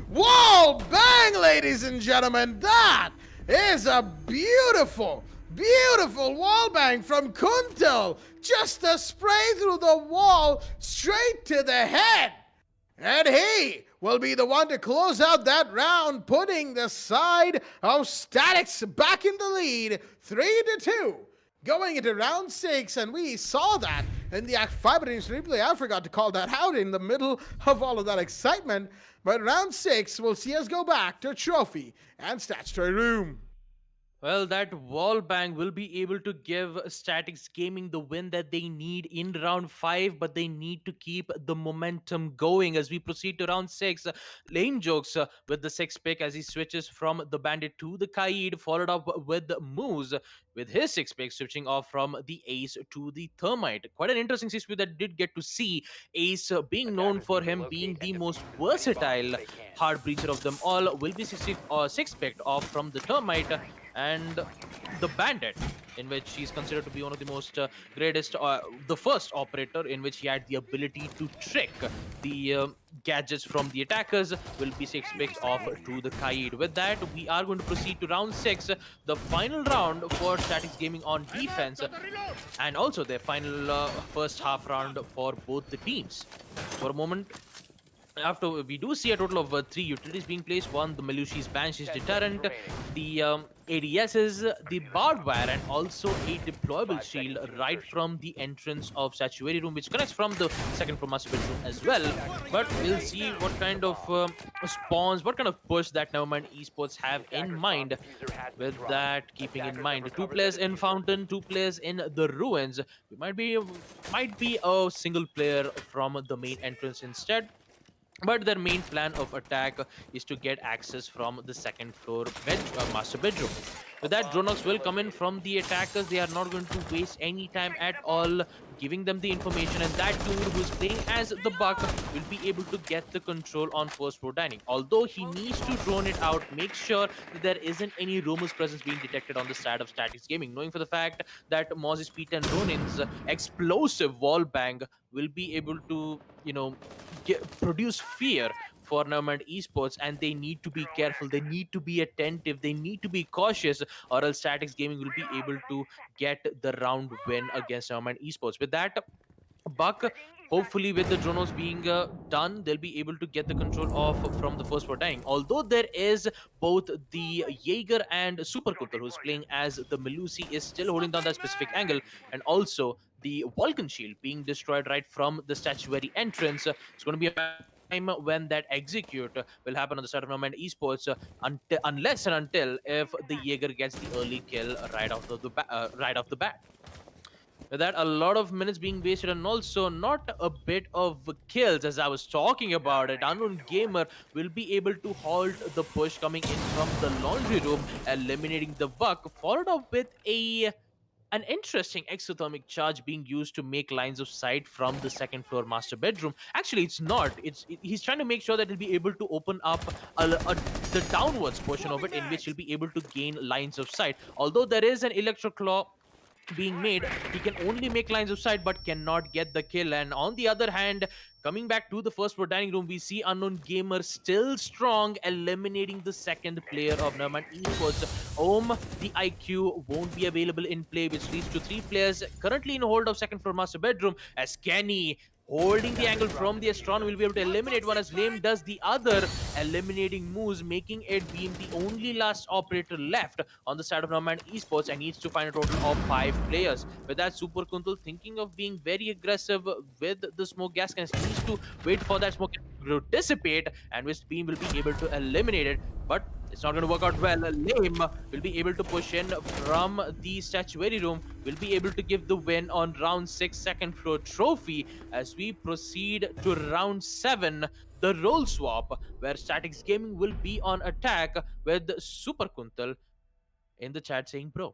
Wall bang, ladies and gentlemen. That is a beautiful, beautiful wall bang from Kuntal. Just a spray through the wall, straight to the head. And he will be the one to close out that round, putting the side of Statics back in the lead, 3-2. Going into round 6, and we saw that in the ACT Fibernet replay. I forgot to call that out in the middle of all of that excitement. But round 6 will see us go back to Trophy and Statutory Room. Well, that wall bang will be able to give Statics Gaming the win that they need in round 5, but they need to keep the momentum going as we proceed to round 6. Lane Jokes with the 6th pick as he switches from the Bandit to the Kaid, followed up with Moose with his 6th pick, switching off from the Ace to the Thermite. Quite an interesting sequence that did get to see Ace being known Attackers for need to him being locate the and most defuse as many bombs as versatile they can. hard breacher of them all, will be 6th picked off from the Termite and the Bandit, in which he's considered to be one of the most greatest, the first operator in which he had the ability to trick the gadgets from the attackers, will be 6 picks off to the Kaid. With that, we are going to proceed to round 6, the final round for Statics Gaming on defense, and also their final first half round for both the teams. For a moment, after we do see a total of 3 utilities being placed. One, the Malushi's Banshee's 10 Deterrent, seconds the ADS's, the Barbed Wire, and also a deployable 5 shield seconds to right insertion. from the entrance of Sanctuary Room, which connects from the second floor master bedroom as well. But we'll see what kind of spawns, what kind of push that Nevermind Esports have in Attacker's bomb mind. diffuser has been With dropped. that, keeping in Attackers mind, have 2 recovered players the in diffuser. Fountain, 2 players in the Ruins. We might be a single player from the main entrance instead. But their main plan of attack is to get access from the second floor master bedroom. With that, Dronox will come in from the attackers. They are not going to waste any time at all giving them the information. And that dude who's playing as the Buck will be able to get the control on first floor dining. Although he needs to drone it out, make sure that there isn't any rumors presence being detected on the side of Statics Gaming. Knowing for the fact that Moz's P10 Ronin's explosive wall bang will be able to, produce fear for Nevermind Esports, and they need to be careful, they need to be attentive, they need to be cautious, or else Statics Gaming will be able to get the round win against Nevermind Esports. With that, Buck, hopefully with the Dronos being done, they'll be able to get the control off from the first for dying. Although there is both the Jaeger and Super Kutal who's playing as the Melusi is still holding down that specific angle, and also the Vulcan shield being destroyed right from the statuary entrance. It's going to be a time when that execute will happen on the side of Nomad Esports, unless and until if the Jaeger gets the early kill right off right off the bat. With that, a lot of minutes being wasted, and also not a bit of kills as I was talking about it. Unknown Gamer will be able to halt the push coming in from the laundry room, eliminating the Buck, followed up with an interesting exothermic charge being used to make lines of sight from the second floor master bedroom. Actually, it's not. He's trying to make sure that he'll be able to open up the downwards portion of it, in which he'll be able to gain lines of sight. Although there is an electro claw being made, he can only make lines of sight but cannot get the kill. And on the other hand, coming back to the first floor dining room, we see Unknown Gamer still strong, eliminating the second player of Nevermind Esports. The IQ won't be available in play, which leads to 3 players currently in hold of second floor master bedroom, as Kenny, holding the angle from the Astron, will be able to eliminate one, as Lame does the other, eliminating Moose, making it being the only last operator left on the side of Norman Esports, and needs to find a total of 5 players. With that, Super Kuntal thinking of being very aggressive with the smoke gas cans. He needs to wait for that smoke to dissipate, and West Beam will be able to eliminate it. But it's not going to work out well. Lame will be able to push in from the statuary room, will be able to give the win on round 6 second floor trophy, as we proceed to round 7, the role swap, where Statics Gaming will be on attack with Super Kuntal in the chat saying bro.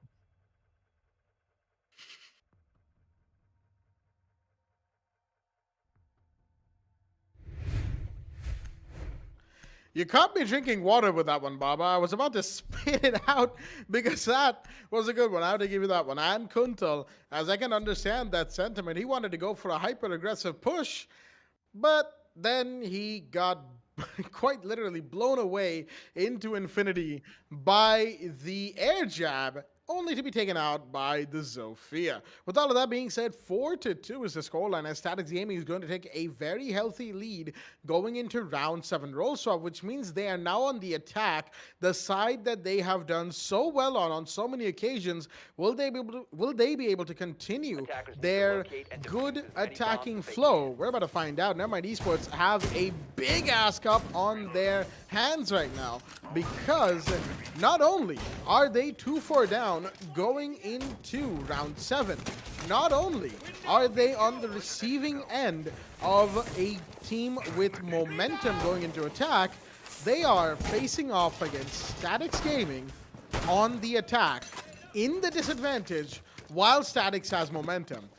You caught me drinking water with that one, Baba. I was about to spit it out because that was a good one. I have to give you that one. And Kuntal, as I can understand that sentiment, he wanted to go for a hyper-aggressive push, but then he got quite literally blown away into infinity by the air jab, only to be taken out by the Zofia. With all of that being said, 4-2 is the scoreline, as Statics Gaming is going to take a very healthy lead going into round 7 roll swap, which means they are now on the attack, the side that they have done so well on so many occasions. Will they be able to continue their good attacking flow? We're about to find out. Nevermind Esports have a big ask up on their hands right now, because not only are they 2-4 down going into round 7, not only are they on the receiving end of a team with momentum going into attack, they are facing off against Statics Gaming on the attack in the disadvantage while Statics has momentum.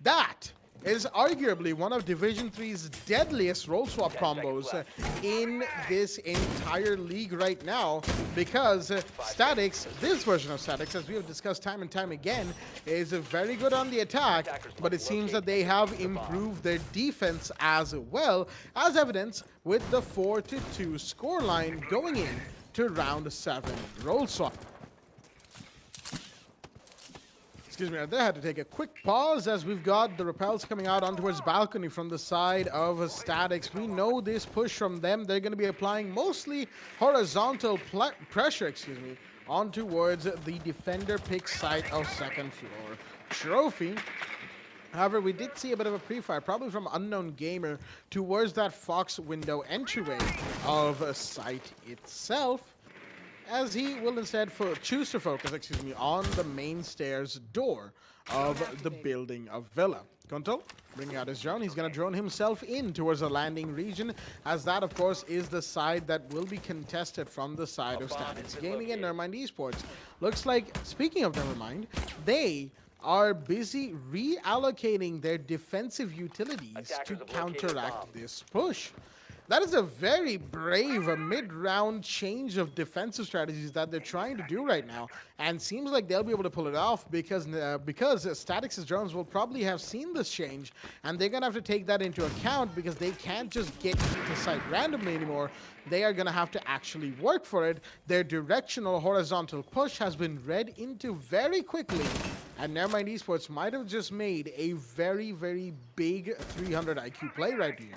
That is arguably one of Division 3's deadliest role swap combos in this entire league right now, because Statics, this version of Statics, as we have discussed time and time again, is very good on the attack, but it seems that they have improved their defense as well, as evidenced with the 4-2 scoreline going in to round 7 role swap. Excuse me, I had to take a quick pause as we've got the repels coming out on towards balcony from the side of Statics. We know this push from them. They're going to be applying mostly horizontal pressure, on towards the defender pick site of second floor trophy. However, we did see a bit of a pre-fire, probably from Unknown Gamer, towards that Fox window entryway of site itself, as he will instead choose to focus, on the main stairs door of the building of Villa. Kuntal bringing out his drone. He's going to drone himself in towards the landing region, as that, of course, is the side that will be contested from the side of Statics Gaming and Nevermind Esports. Looks like, speaking of Nevermind, they are busy reallocating their defensive utilities to counteract this push. That is a very brave mid-round change of defensive strategies that they're trying to do right now, and seems like they'll be able to pull it off because Statics' drones will probably have seen this change, and they're going to have to take that into account because they can't just get into site randomly anymore. They are going to have to actually work for it. Their directional horizontal push has been read into very quickly, and Nevermind Esports might have just made a very, very big 300 IQ play right here.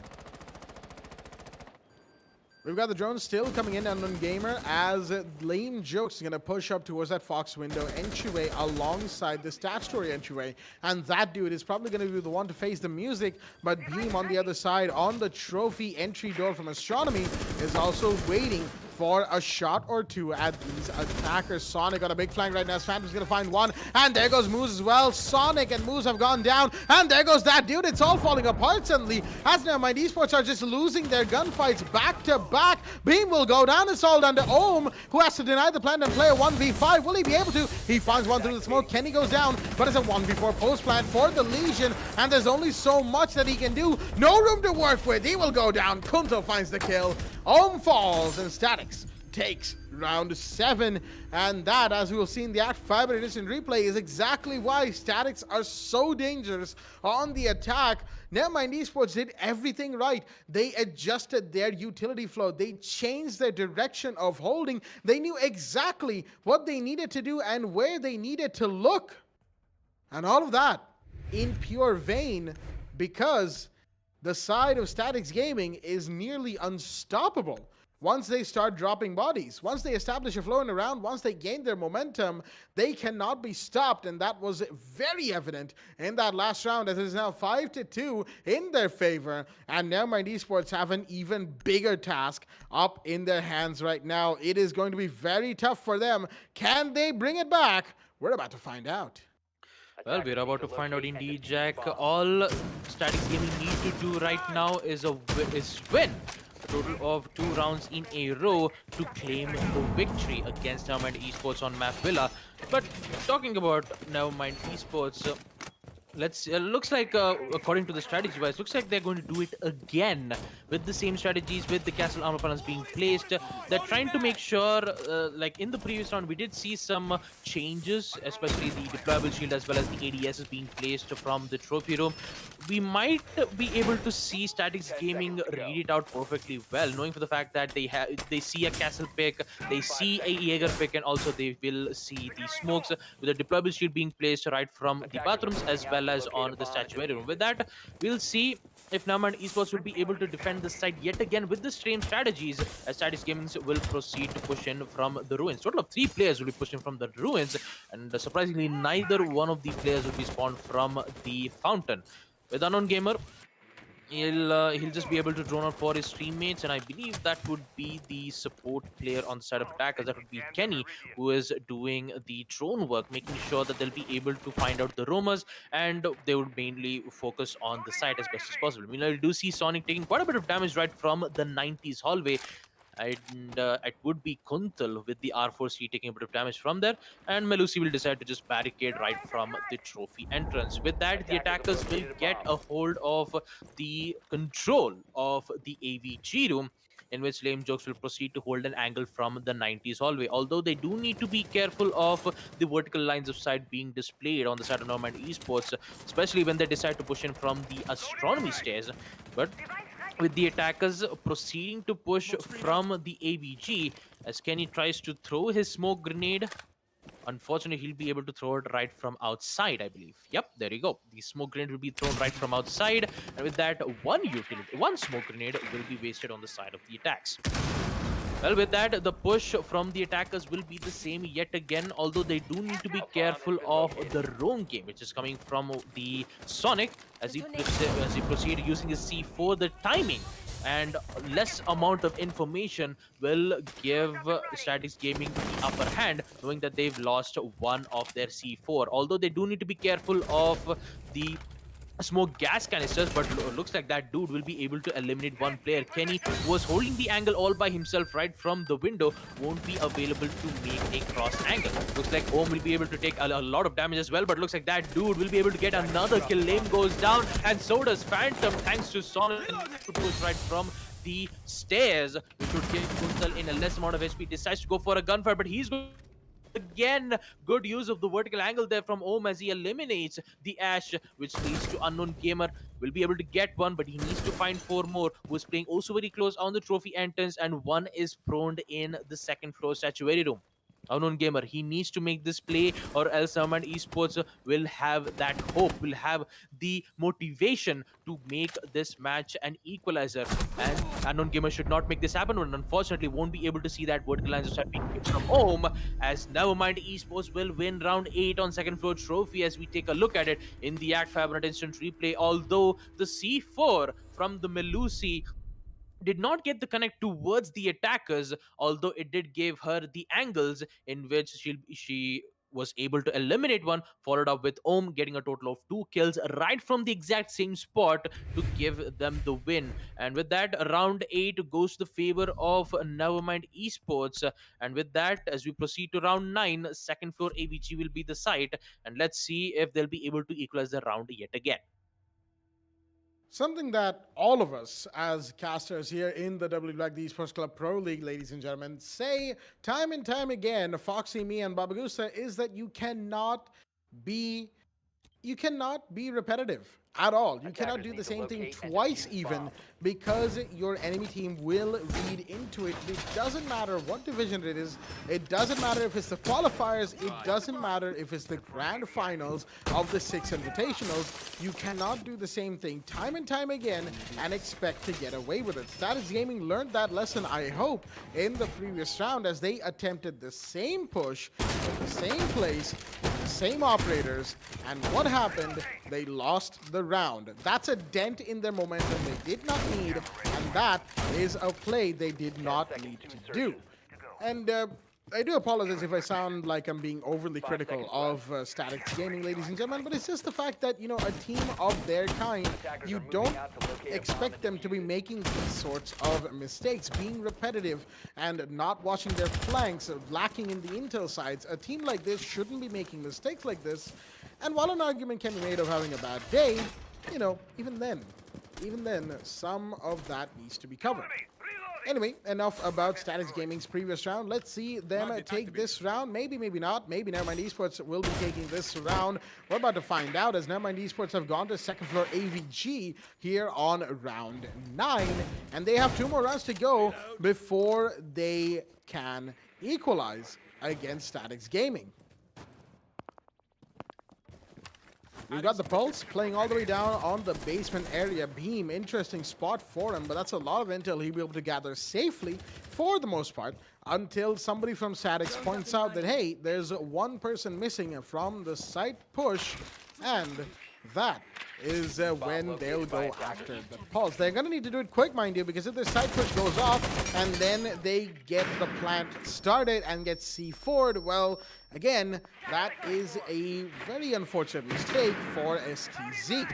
We've got the drone still coming in, Unknown Gamer, as Lame Jokes is going to push up towards that Fox window entryway alongside the Stat Story entryway. And that dude is probably going to be the one to face the music, but Beam on the other side on the trophy entry door from Astronomy is also waiting for a shot or two at these attackers. Sonic got a big flank right now. Phantom's gonna find one, and there goes Moose as well. Sonic and Moose have gone down, and there goes that dude. It's all falling apart suddenly, as Nevermind Esports are just losing their gunfights back to back. Beam will go down. It's all down to Ohm, who has to deny the plant and play a 1v5. Will he be able to? He finds one through the smoke. Kenny goes down, but it's a 1v4 post plant for the Legion, and there's only so much that he can do. No room to work with. He will go down. Kunto finds the kill. Ohm falls, and Statics takes round 7, and that, as we will see in the ACT Fibernet Edition replay, is exactly why Statics are so dangerous on the attack. Nevermind Esports did everything right. They adjusted their utility flow. They changed their direction of holding. They knew exactly what they needed to do and where they needed to look. And all of that in pure vein, because the side of Statics Gaming is nearly unstoppable. Once they start dropping bodies, once they establish a flow in the round, once they gain their momentum, they cannot be stopped, and that was very evident in that last round, as it is now 5-2 in their favor, and Nevermind Esports have an even bigger task up in their hands right now. It is going to be very tough for them. Can they bring it back? We're about to find out. Well, we're about to find out indeed, Jack. All Statics Gaming need to do right now is win a total of 2 rounds in a row to claim the victory against Nevermind Esports on map Villa. But talking about Nevermind Esports, looks like according to the strategy wise, looks like they're going to do it again with the same strategies, with the castle armor panels being placed. They're trying to make sure, like in the previous round, we did see some changes, especially the deployable shield as well as the ADS is being placed from the trophy room. We might be able to see Statics Gaming read it out perfectly well, knowing for the fact that they see a castle pick, they see a Jaeger pick, and also they will see the smokes with the deployable shield being placed right from the bathrooms as well as on the statuary room. With that, we'll see if Nevermind Esports will be able to defend this side yet again with the same strategies, as Statics Gaming will proceed to push in from the ruins. Total of 3 players will be pushing from the ruins, and surprisingly, neither one of the players will be spawned from the fountain. With Unknown Gamer, He'll just be able to drone out for his teammates, and I believe that would be the support player on the side of attackers. That would be Kenny, who is doing the drone work, making sure that they'll be able to find out the roamers, and they would mainly focus on the site as best as possible. Meanwhile, we do see Sonic taking quite a bit of damage right from the 90s hallway, and it would be Kuntal with the R4C taking a bit of damage from there, and Melusi will decide to just barricade right from the trophy entrance. With that, the Attackers have attackers will located a get bomb. a hold of the control of the AVG room, in which Lame Jokes will proceed to hold an angle from the 90s hallway. Although they do need to be careful of the vertical lines of sight being displayed on the side of Norman Esports, especially when they decide to push in from the astronomy stairs. But with the attackers proceeding to push from the AVG, as Kenny tries to throw his smoke grenade. Unfortunately, he'll be able to throw it right from outside, I believe. Yep, there you go. The smoke grenade will be thrown right from outside, and with that, one smoke grenade will be wasted on the side of the attacks. Well, with that, the push from the attackers will be the same yet again, although they do need to be careful of the roam game, which is coming from the Sonic as he proceed using his C4. The timing and less amount of information will give Statics Gaming the upper hand, knowing that they've lost one of their C4. Although they do need to be careful of the smoke gas canisters, but looks like that dude will be able to eliminate one player. Kenny, who was holding the angle all by himself right from the window, won't be available to make a cross angle. Looks like Om will be able to take a lot of damage as well, but looks like that dude will be able to get another kill. Lame goes down, and so does Phantom, thanks to Sonic, to push right from the stairs, which would kill Kuntal in a less amount of HP. Decides to go for a gunfire, but he's going again. Good use of the vertical angle there from Om as he eliminates the Ash, which leads to Unknown Gamer will be able to get one, but he needs to find four more, who's playing also very close on the trophy entrance, and one is prone in the second floor statuary room. Unknown Gamer, he needs to make this play, or else Norman Esports will have that hope, will have the motivation to make this match an equalizer. And Unknown Gamer should not make this happen, but unfortunately won't be able to see that vertical lines of sight being given from home, as Nevermind Esports will win round 8 on second floor trophy. As we take a look at it in the ACT Fibernet instant replay, although the C4 from the Melusi did not get the connect towards the attackers, although it did give her the angles in which she was able to eliminate one, followed up with Om getting a total of 2 kills right from the exact same spot to give them the win. And with that, round 8 goes to the favor of Nevermind Esports. And with that, as we proceed to round 9, second floor AVG will be the site, and let's see if they'll be able to equalize the round yet again. Something that all of us as casters here in the WD BLACK Esports Club Pro League, ladies and gentlemen, say time and time again, Foxy, me, and Babagusa, is that you cannot be repetitive at all. You cannot do the same thing twice even, because your enemy team will read into it. It doesn't matter what division it is. It doesn't matter if it's the qualifiers. It doesn't matter if it's the grand finals of the 6 invitationals. You cannot do the same thing time and time again and expect to get away with it. Statics Gaming learned that lesson, I hope, in the previous round, as they attempted the same push in the same place, the same operators, and what happened? They lost the round. That's a dent in their momentum they did not need, and that is a play they did not need to do. And I do apologize if I sound like I'm being overly critical of Statics Gaming, ladies and gentlemen, but it's just the fact that, you know, a team of their kind, you don't expect them to be making these sorts of mistakes, being repetitive and not watching their flanks, lacking in the intel sides. A team like this shouldn't be making mistakes like this. And while an argument can be made of having a bad day, you know, even then, some of that needs to be covered. Anyway, enough about Statics Gaming's previous round. Let's see them take this round. Maybe, maybe not. Maybe Nevermind Esports will be taking this round. We're about to find out, as Nevermind Esports have gone to second floor AVG here on round 9. And they have 2 more rounds to go before they can equalize against Statics Gaming. We've got the Pulse playing all the way down on the basement area. Beam, interesting spot for him, but that's a lot of intel he'll be able to gather safely for the most part, until somebody from Statics points out that, hey, there's one person missing from the site push, and that is when they'll go after the Pulse. They're going to need to do it quick, mind you, because if the side push goes off and then they get the plant started and get C4'd, well, again, that is a very unfortunate mistake for STZ.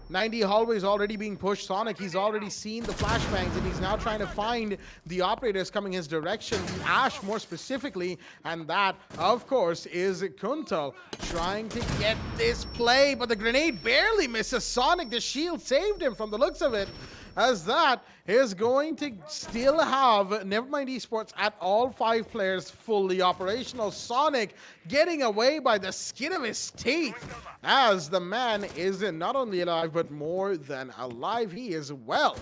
90 hallway is already being pushed. Sonic, he's already seen the flashbangs, and he's now trying to find the operators coming his direction, the Ash more specifically, and that, of course, is Kuntal trying to get this play, but the grenade barely misses Sonic. The shield saved him from the looks of it, as that is going to still have Nevermind Esports at all 5 players fully operational. Sonic getting away by the skin of his teeth, as the man is not only alive but more than alive. He is well.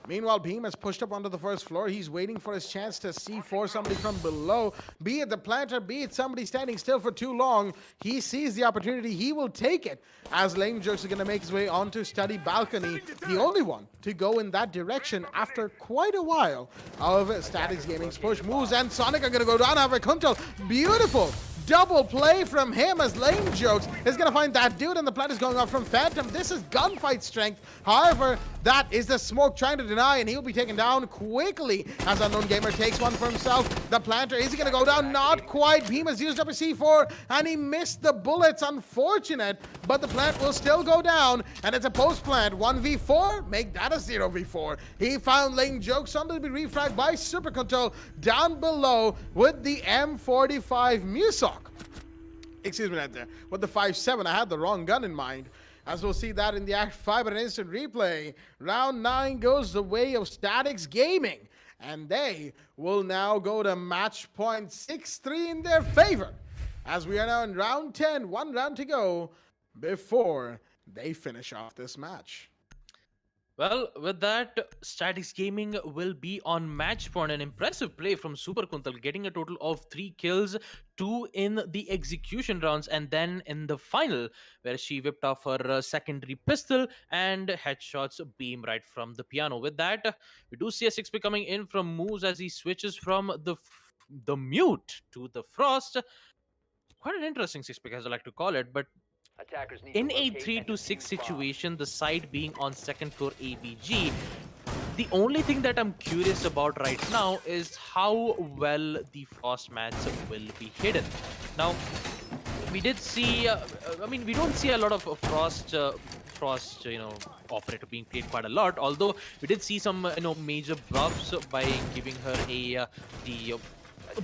Meanwhile, Beam has pushed up onto the first floor. He's waiting for his chance to C4 somebody from below. Be it the planter, be it somebody standing still for too long. He sees the opportunity. He will take it, as Lame Jokes is going to make his way onto study balcony. The only one to go in that direction after quite a while of Statics Gaming's push moves. And Sonic are going to go down over Kuntal. Beautiful double play from him, as Lame Jokes is going to find that dude, and the plant is going off from Phantom. This is gunfight strength. However, that is the smoke trying to deny, and he'll be taken down quickly as Unknown Gamer takes one for himself. The planter, is he going to go down? Not quite. Beam has used up a C4, and he missed the bullets. Unfortunate, but the plant will still go down, and it's a post plant. 1v4, make that a 0v4. He found Lame Jokes, only to be refragged by Super Control down below with the M45 Musoc. Excuse me right there. With the 5.7, I had the wrong gun in mind. As we'll see that in the ACT Fibernet instant replay. Round 9 goes the way of Statics Gaming, and they will now go to match point 6-3 in their favor, as we are now in round 10, 1 round to go before they finish off this match. Well, with that, Statics Gaming will be on match point. An impressive play from Super Kuntal, getting a total of 3 kills, 2 in the execution rounds, and then in the final, where she whipped off her secondary pistol and headshots Beam right from the piano. With that, we do see a 6 pick coming in from Moose as he switches from the mute to the frost. Quite an interesting 6 pick, as I like to call it, but Attackers need in to a locate 3 and to defuse 6 bombs. situation, the side being on second floor ABG, the only thing that I'm curious about right now is how well the frost mats will be hidden. Now, we did see, we don't see a lot of frost, operator being played quite a lot, although we did see some, major buffs by giving her the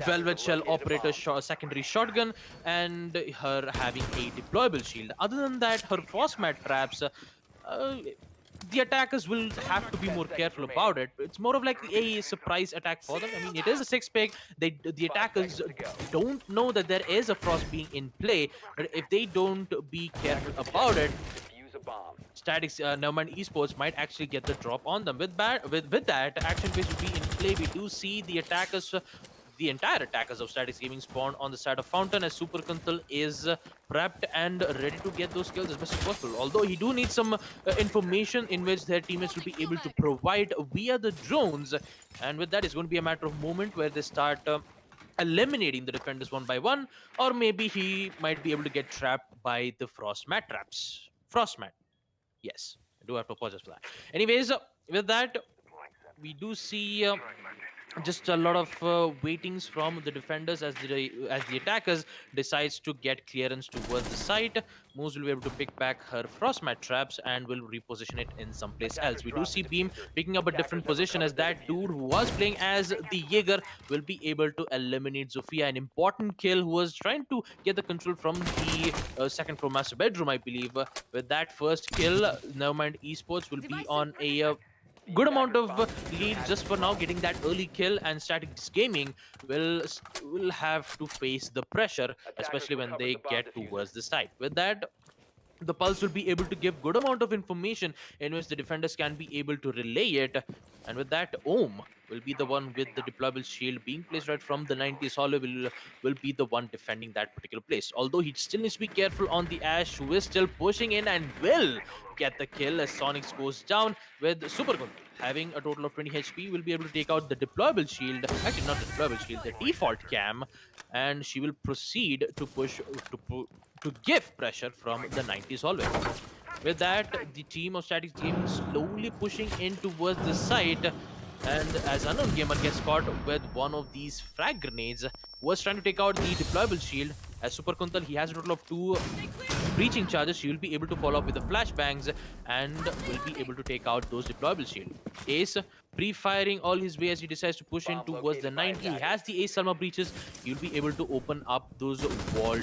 Velvet Shell operator secondary shotgun and her having a deployable shield. Other than that, her frost mat traps, the attackers will have to be more careful about it. It's more of like a surprise attack for them. I mean, it is a 6 pick. The attackers don't know that there is a frost being in play, but if they don't be careful about it, Defuse a bomb. Statics Nevermind Esports might actually get the drop on them. With that, action phase will be in play. We do see the attackers, the entire attackers of Statics Gaming spawn on the side of Fountain, as Super Kuntal is prepped and ready to get those kills as best as possible. Although he do need some information in which their teammates will be able to provide via the drones. And with that, it's going to be a matter of moment where they start eliminating the defenders one by one, or maybe he might be able to get trapped by the frost mat traps. Frost mat. Yes, I do have to apologize for that. Anyways, with that, we do see just a lot of waitings from the defenders as the attackers decides to get clearance towards the site. Moose will be able to pick back her frostmat traps and will reposition it in someplace else. We do see Beam picking up a different position, as that dude who was playing as the Jaeger will be able to eliminate Zofia, an important kill, who was trying to get the control from the second floor master bedroom, I believe. With that first kill, Nevermind Esports will be on a good amount of lead just for now, getting that early kill, and Statics Gaming will have to face the pressure, especially when they get towards the site. With that, the Pulse will be able to give good amount of information in which the defenders can be able to relay it. And with that, Ohm will be the one with the deployable shield being placed right from the 90s hallway, will be the one defending that particular place. Although he still needs to be careful on the Ash, who is still pushing in and will get the kill as Sonics goes down. With Super Kuntal having a total of 20 HP, will be able to take out the deployable shield, actually not the deployable shield, the default cam, and she will proceed to push to give pressure from the 90s hallway. With that, the team of Static Gaming slowly pushing in towards the site. And as Unknown Gamer gets caught with one of these frag grenades, was trying to take out the deployable shield. As Super Kuntal, he has a total of 2 breaching charges. She will be able to follow up with the flashbangs and will be able to take out those deployable shield. Ace pre-firing all his way as he decides to push in towards the 90. He has the Ace Salma breaches. He'll be able to open up those wall.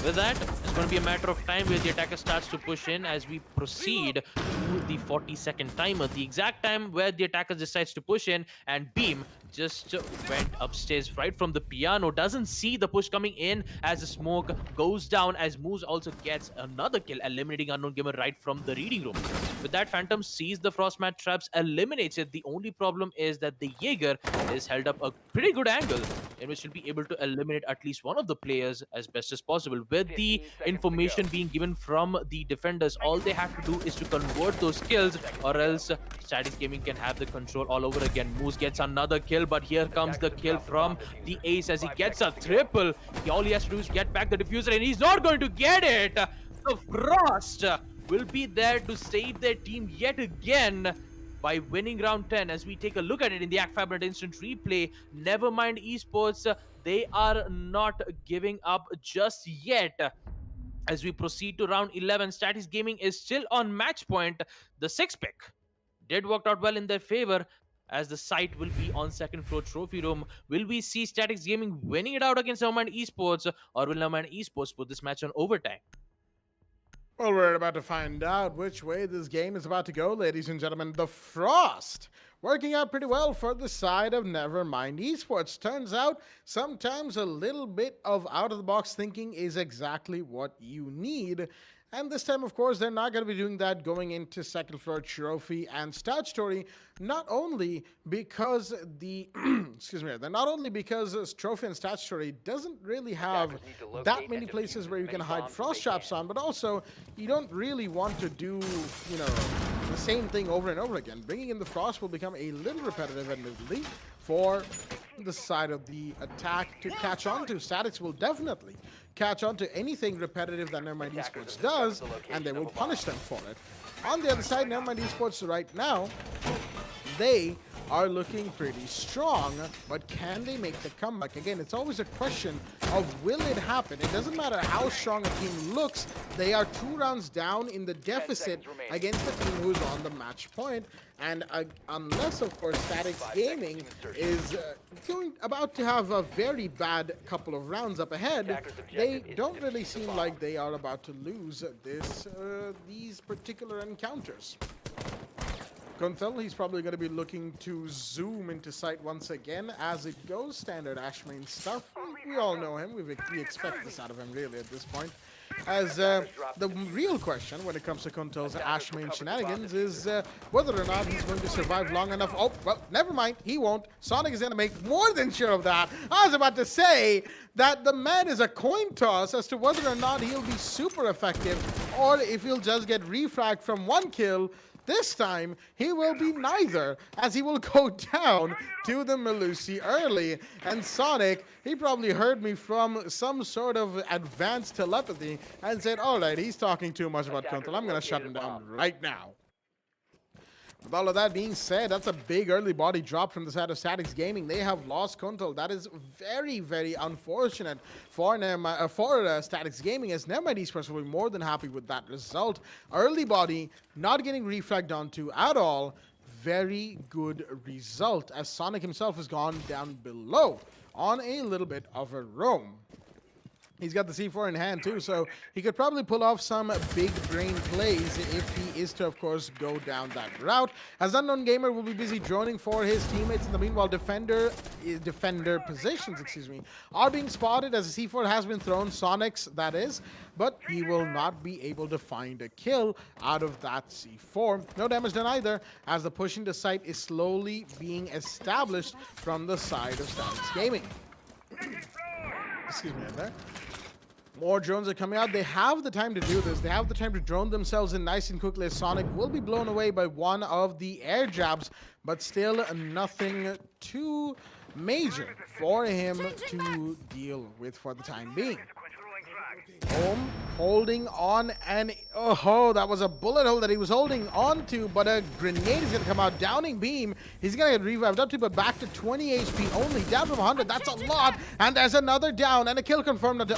With that, it's going to be a matter of time where the attacker starts to push in as we proceed to the 40-second timer. The exact time where the attacker decides to push in, and Beam just went upstairs right from the piano. Doesn't see the push coming in as the smoke goes down, as Moose also gets another kill, eliminating Unknown Gamer right from the reading room. With that, Phantom sees the Frostmat traps, eliminates it. The only problem is that the Jaeger is held up a pretty good angle in which he'll be able to eliminate at least one of the players as best as possible. With the information being given from the defenders, all they have to do is to convert those kills, or else Static Gaming can have the control all over again. Moose gets another kill, but here comes the kill from the Ace as he gets a triple. All he has to do is get back the diffuser, and he's not going to get it. So Frost will be there to save their team yet again by winning round 10. As we take a look at it in the ACT Fibernet instant replay, never mind Esports, they are not giving up just yet. As we proceed to round 11, Static Gaming is still on match point. The 6 pick did work out well in their favor, as the site will be on second floor trophy room. Will we see Static Gaming winning it out against Nevermind Esports, or will Nevermind Esports put this match on overtime? Well, we're about to find out which way this game is about to go, ladies and gentlemen. The Frost working out pretty well for the side of Nevermind Esports. Turns out sometimes a little bit of out-of-the-box thinking is exactly what you need. And this time, of course, they're not going to be doing that going into second floor trophy and stat story. Not only because the they're not only because trophy and stat story doesn't really have that many places where you can hide frost traps on, but also you don't really want to do, the same thing over and over again. Bringing in the frost will become a little repetitive, admittedly, for the side of the attack to catch on to. Statics will definitely catch on to anything repetitive that Nevermind Esports does, and they will punish them for it. On the other side, Nevermind Esports right now, they are looking pretty strong, but can they make the comeback? Again, it's always a question of will it happen? It doesn't matter how strong a team looks, they are 2 rounds down in the deficit against the team who's on the match point. And unless, of course, Static Gaming is about to have a very bad couple of rounds up ahead, they don't really seem like they are about to lose these particular encounters. Kuntal, he's probably going to be looking to zoom into sight once again as it goes. Standard Ashmain stuff. We all know him. We expect this out of him, really, at this point. As the real question when it comes to Kuntal's Ashmain shenanigans is whether or not he's going to survive long enough. Oh, well, never mind. He won't. Sonic is going to make more than sure of that. I was about to say that the man is a coin toss as to whether or not he'll be super effective or if he'll just get refragged from 1 kill. This time, he will be neither, as he will go down to the Melusi early. And Sonic, he probably heard me from some sort of advanced telepathy and said, all right, he's talking too much about Kuntal. I'm going to shut him down right now. With all of that being said, that's a big early body drop from the side of Statics Gaming. They have lost Kuntal. That is very, very unfortunate for Statics Gaming, as Nevermind Esports will be more than happy with that result. Early body, not getting refragged onto at all. Very good result, as Sonic himself has gone down below on a little bit of a roam. He's got the C4 in hand too, so he could probably pull off some big brain plays if he is to, of course, go down that route. As Unknown Gamer will be busy droning for his teammates. In the meanwhile, defender positions, are being spotted as the C4 has been thrown. Sonic's, that is, but he will not be able to find a kill out of that C4. No damage done either, as the push into site is slowly being established from the side of Statics Gaming. Excuse me there. More drones are coming out. They have the time to do this. They have the time to drone themselves in nice and quickly, as Sonic will be blown away by one of the air jabs, but still nothing too major for him to deal with for the time being. Ohm holding on, and oh, that was a bullet hole that he was holding on to, but a grenade is going to come out. Downing beam, he's going to get revived up to, but back to 20 HP only, down from 100. That's a lot, and there's another down, and a kill confirmed onto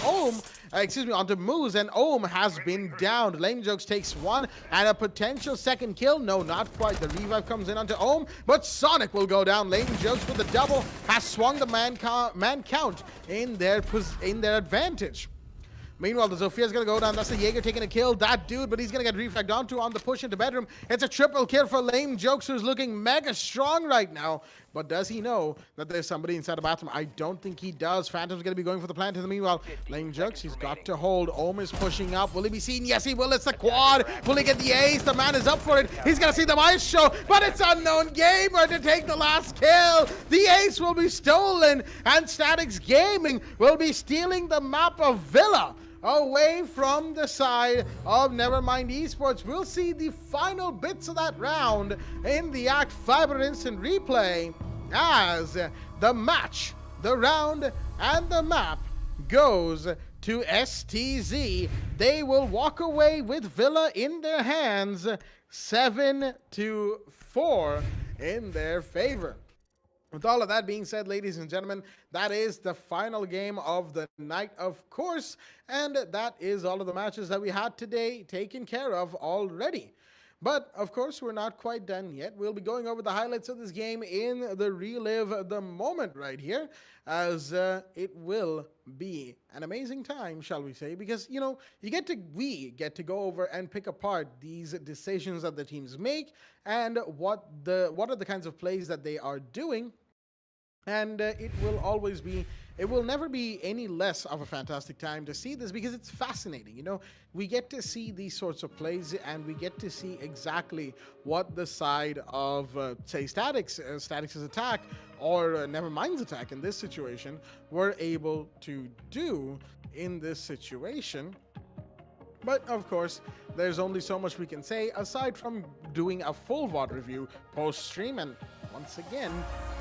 onto Moose, and Ohm has been downed. Lame Jokes takes one, and a potential second kill. No, not quite. The revive comes in onto Ohm, but Sonic will go down. Lame Jokes with the double has swung the man count in their advantage. Meanwhile, the Zofia going to go down. That's the Jaeger taking a kill. That dude, but he's going to get refragged onto on the push into bedroom. It's a triple kill for Lame Jokes, who's looking mega strong right now. But does he know that there's somebody inside the bathroom? I don't think he does. Phantom's going to be going for the plant in the meanwhile. Lame Jokes, he's got to hold. Ohm is pushing up. Will he be seen? Yes, he will. It's the quad. Will he get the ace? The man is up for it. He's going to see the ice show, but it's Unknown Gamer to take the last kill. The ace will be stolen, and Statics Gaming will be stealing the map of Villa away from the side of Nevermind Esports. We'll see the final bits of that round in the ACT Fibernet Instant Replay as the match, the round, and the map goes to STZ. They will walk away with Villa in their hands, 7-4 in their favor. With all of that being said, ladies and gentlemen, that is the final game of the night, of course, and that is all of the matches that we had today taken care of already. But, of course, we're not quite done yet. We'll be going over the highlights of this game in the Relive the Moment right here, as it will be an amazing time, shall we say, because, you know, we get to go over and pick apart these decisions that the teams make and what are the kinds of plays that they are doing. And it will never be any less of a fantastic time to see this, because it's fascinating. You know, we get to see these sorts of plays, and we get to see exactly what the side of, say, Statics' attack, or Nevermind's attack in this situation, were able to do in this situation. But, of course, there's only so much we can say, aside from doing a full VOD review post-stream, and once again,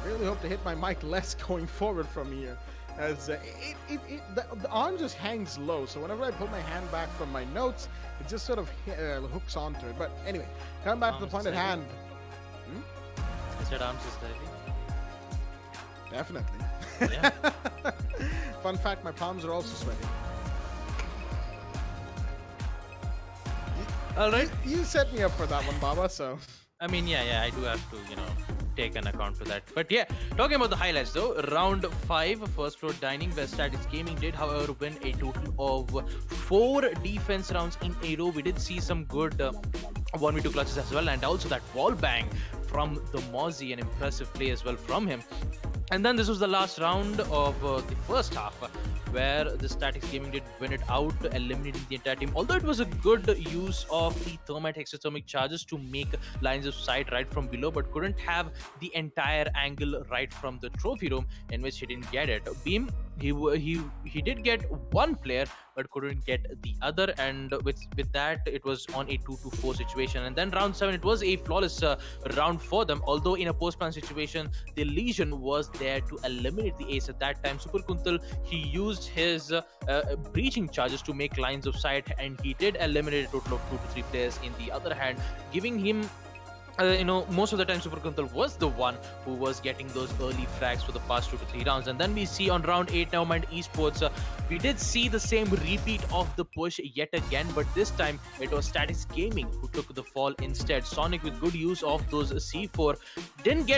really hope to hit my mic less going forward from here, as the arm just hangs low, so whenever I pull my hand back from my notes, it just sort of hooks onto it. But anyway, coming back to the point at hand. I said arms is heavy. Definitely. Yeah. Fun fact, my palms are also sweaty. Alright. You set me up for that one, Baba, so... I mean, yeah, I do have to, take an account for that. But yeah, talking about the highlights though, round 5, first floor dining, where Statics Gaming did, however, win a total of 4 defense rounds in a row. We did see some good 1v2 clutches as well, and also that wall bang from the Mozzie, an impressive play as well from him. And then this was the last round of the first half, where the Statics Gaming did win it out, eliminating the entire team. Although it was a good use of the thermite hexathermic charges to make lines of sight right from below, but couldn't have the entire angle right from the trophy room, in which he didn't get it. Beam, he did get one player, but couldn't get the other, and with that it was on a 2-4 situation. And then round 7, it was a flawless round for them, although in a post-plan situation the Legion was there to eliminate the ace. At that time, Super Kuntal, he used his breaching charges to make lines of sight, and he did eliminate a total of 2 to 3 players. In the other hand, giving him most of the time Super Kuntal was the one who was getting those early frags for the past 2 to 3 rounds. And then we see on round 8, Nevermind Esports, we did see the same repeat of the push yet again, but this time it was Statics Gaming who took the fall instead. Sonic, with good use of those C4, didn't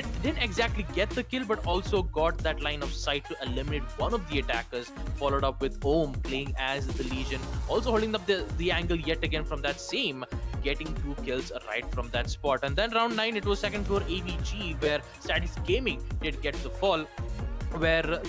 exactly get the kill, but also got that line of sight to eliminate one of the attackers, followed up with Ohm playing as the Legion, also holding up the angle yet again from that same, getting 2 kills right from that spot. And then round 9, it was second floor AVG, where Statics Gaming did get the fall, where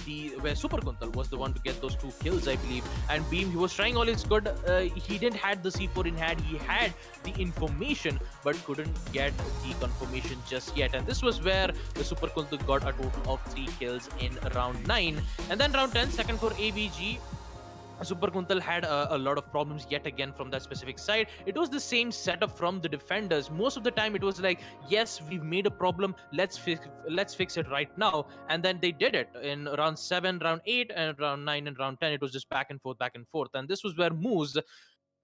Super Kuntal was the one to get those 2 kills, I believe. And Beam, he was trying all his good. He didn't had the C4 in hand. He had the information, but couldn't get the confirmation just yet. And this was where the Super Kuntal got a total of 3 kills in round 9. And then round 10, second for AVG. Super Kuntal had a lot of problems yet again from that specific side. It was the same setup from the defenders. Most of the time, it was like, yes, we've made a problem. Let's fix it right now. And then they did it in round 7, round 8, and round 9 and round 10. It was just back and forth, back and forth. And this was where Moose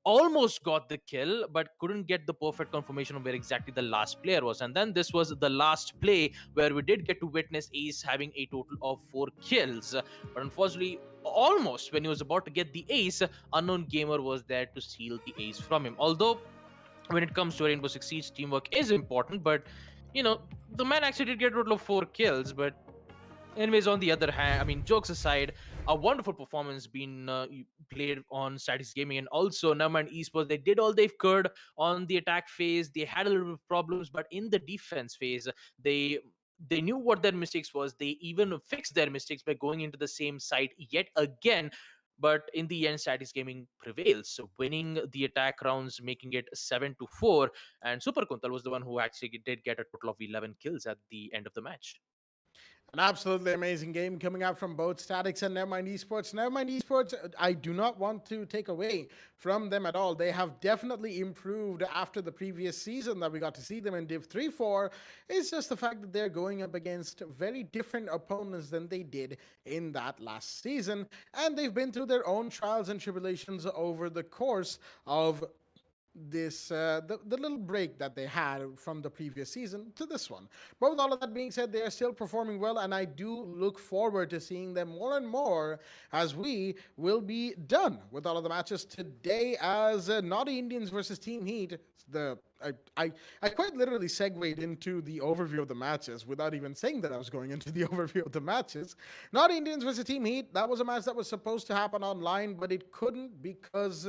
almost got the kill but couldn't get the perfect confirmation of where exactly the last player was. And then this was the last play where we did get to witness Ace having a total of 4 kills, but unfortunately, almost when he was about to get the ace, Unknown Gamer was there to steal the ace from him. Although when it comes to Rainbow Six Siege, teamwork is important, but the man actually did get a total of 4 kills. But anyways, on the other hand, I mean, jokes aside, a wonderful performance being played on Static Gaming, and also Nevermind Esports. They did all they could on the attack phase. They had a little bit of problems, but in the defense phase, they they knew what their mistakes was. They even fixed their mistakes by going into the same site yet again. But in the end, Static Gaming prevails, so winning the attack rounds, making it 7-4. And Super Kuntal was the one who actually did get a total of 11 kills at the end of the match. An absolutely amazing game coming out from both Statics and Nevermind Esports. Nevermind Esports, I do not want to take away from them at all. They have definitely improved after the previous season that we got to see them in Div 3-4. It's just the fact that they're going up against very different opponents than they did in that last season. And they've been through their own trials and tribulations over the course of the little break that they had from the previous season to this one. But with all of that being said, they are still performing well, and I do look forward to seeing them more and more as we will be done with all of the matches today as Naughty Indians versus Team Heat. I quite literally segued into the overview of the matches without even saying that I was going into the overview of the matches. Naughty Indians versus Team Heat, that was a match that was supposed to happen online, but it couldn't because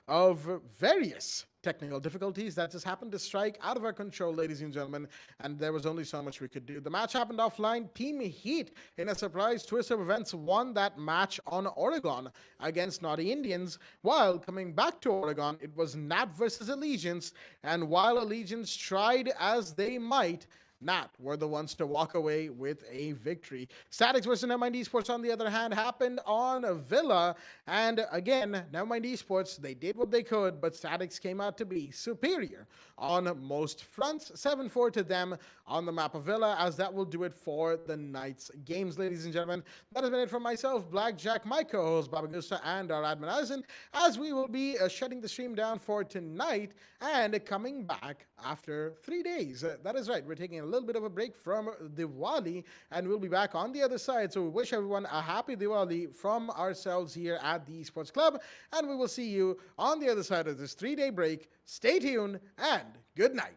of various technical difficulties that just happened to strike out of our control, ladies and gentlemen, and there was only so much we could do. The match happened offline. Team Heat, in a surprise twist of events, won that match on Oregon against Naughty Indians. While coming back to Oregon, it was Nat versus Allegiance, and while Allegiance tried as they might, Nat were the ones to walk away with a victory. Statics versus Nevermind Esports, on the other hand, happened on Villa. And again, Nevermind Esports, they did what they could, but Statics came out to be superior on most fronts. 7-4 to them on the map of Villa, as that will do it for the night's games, ladies and gentlemen. That has been it from myself, Blackjack, my co-host, Baba Gusta, and our admin Asin, as we will be shutting the stream down for tonight and coming back after 3 days. That is right, we're taking a little bit of a break from Diwali, and we'll be back on the other side. So we wish everyone a happy Diwali from ourselves here at the Esports Club, and we will see you on the other side of this 3-day break. Stay tuned, and good night.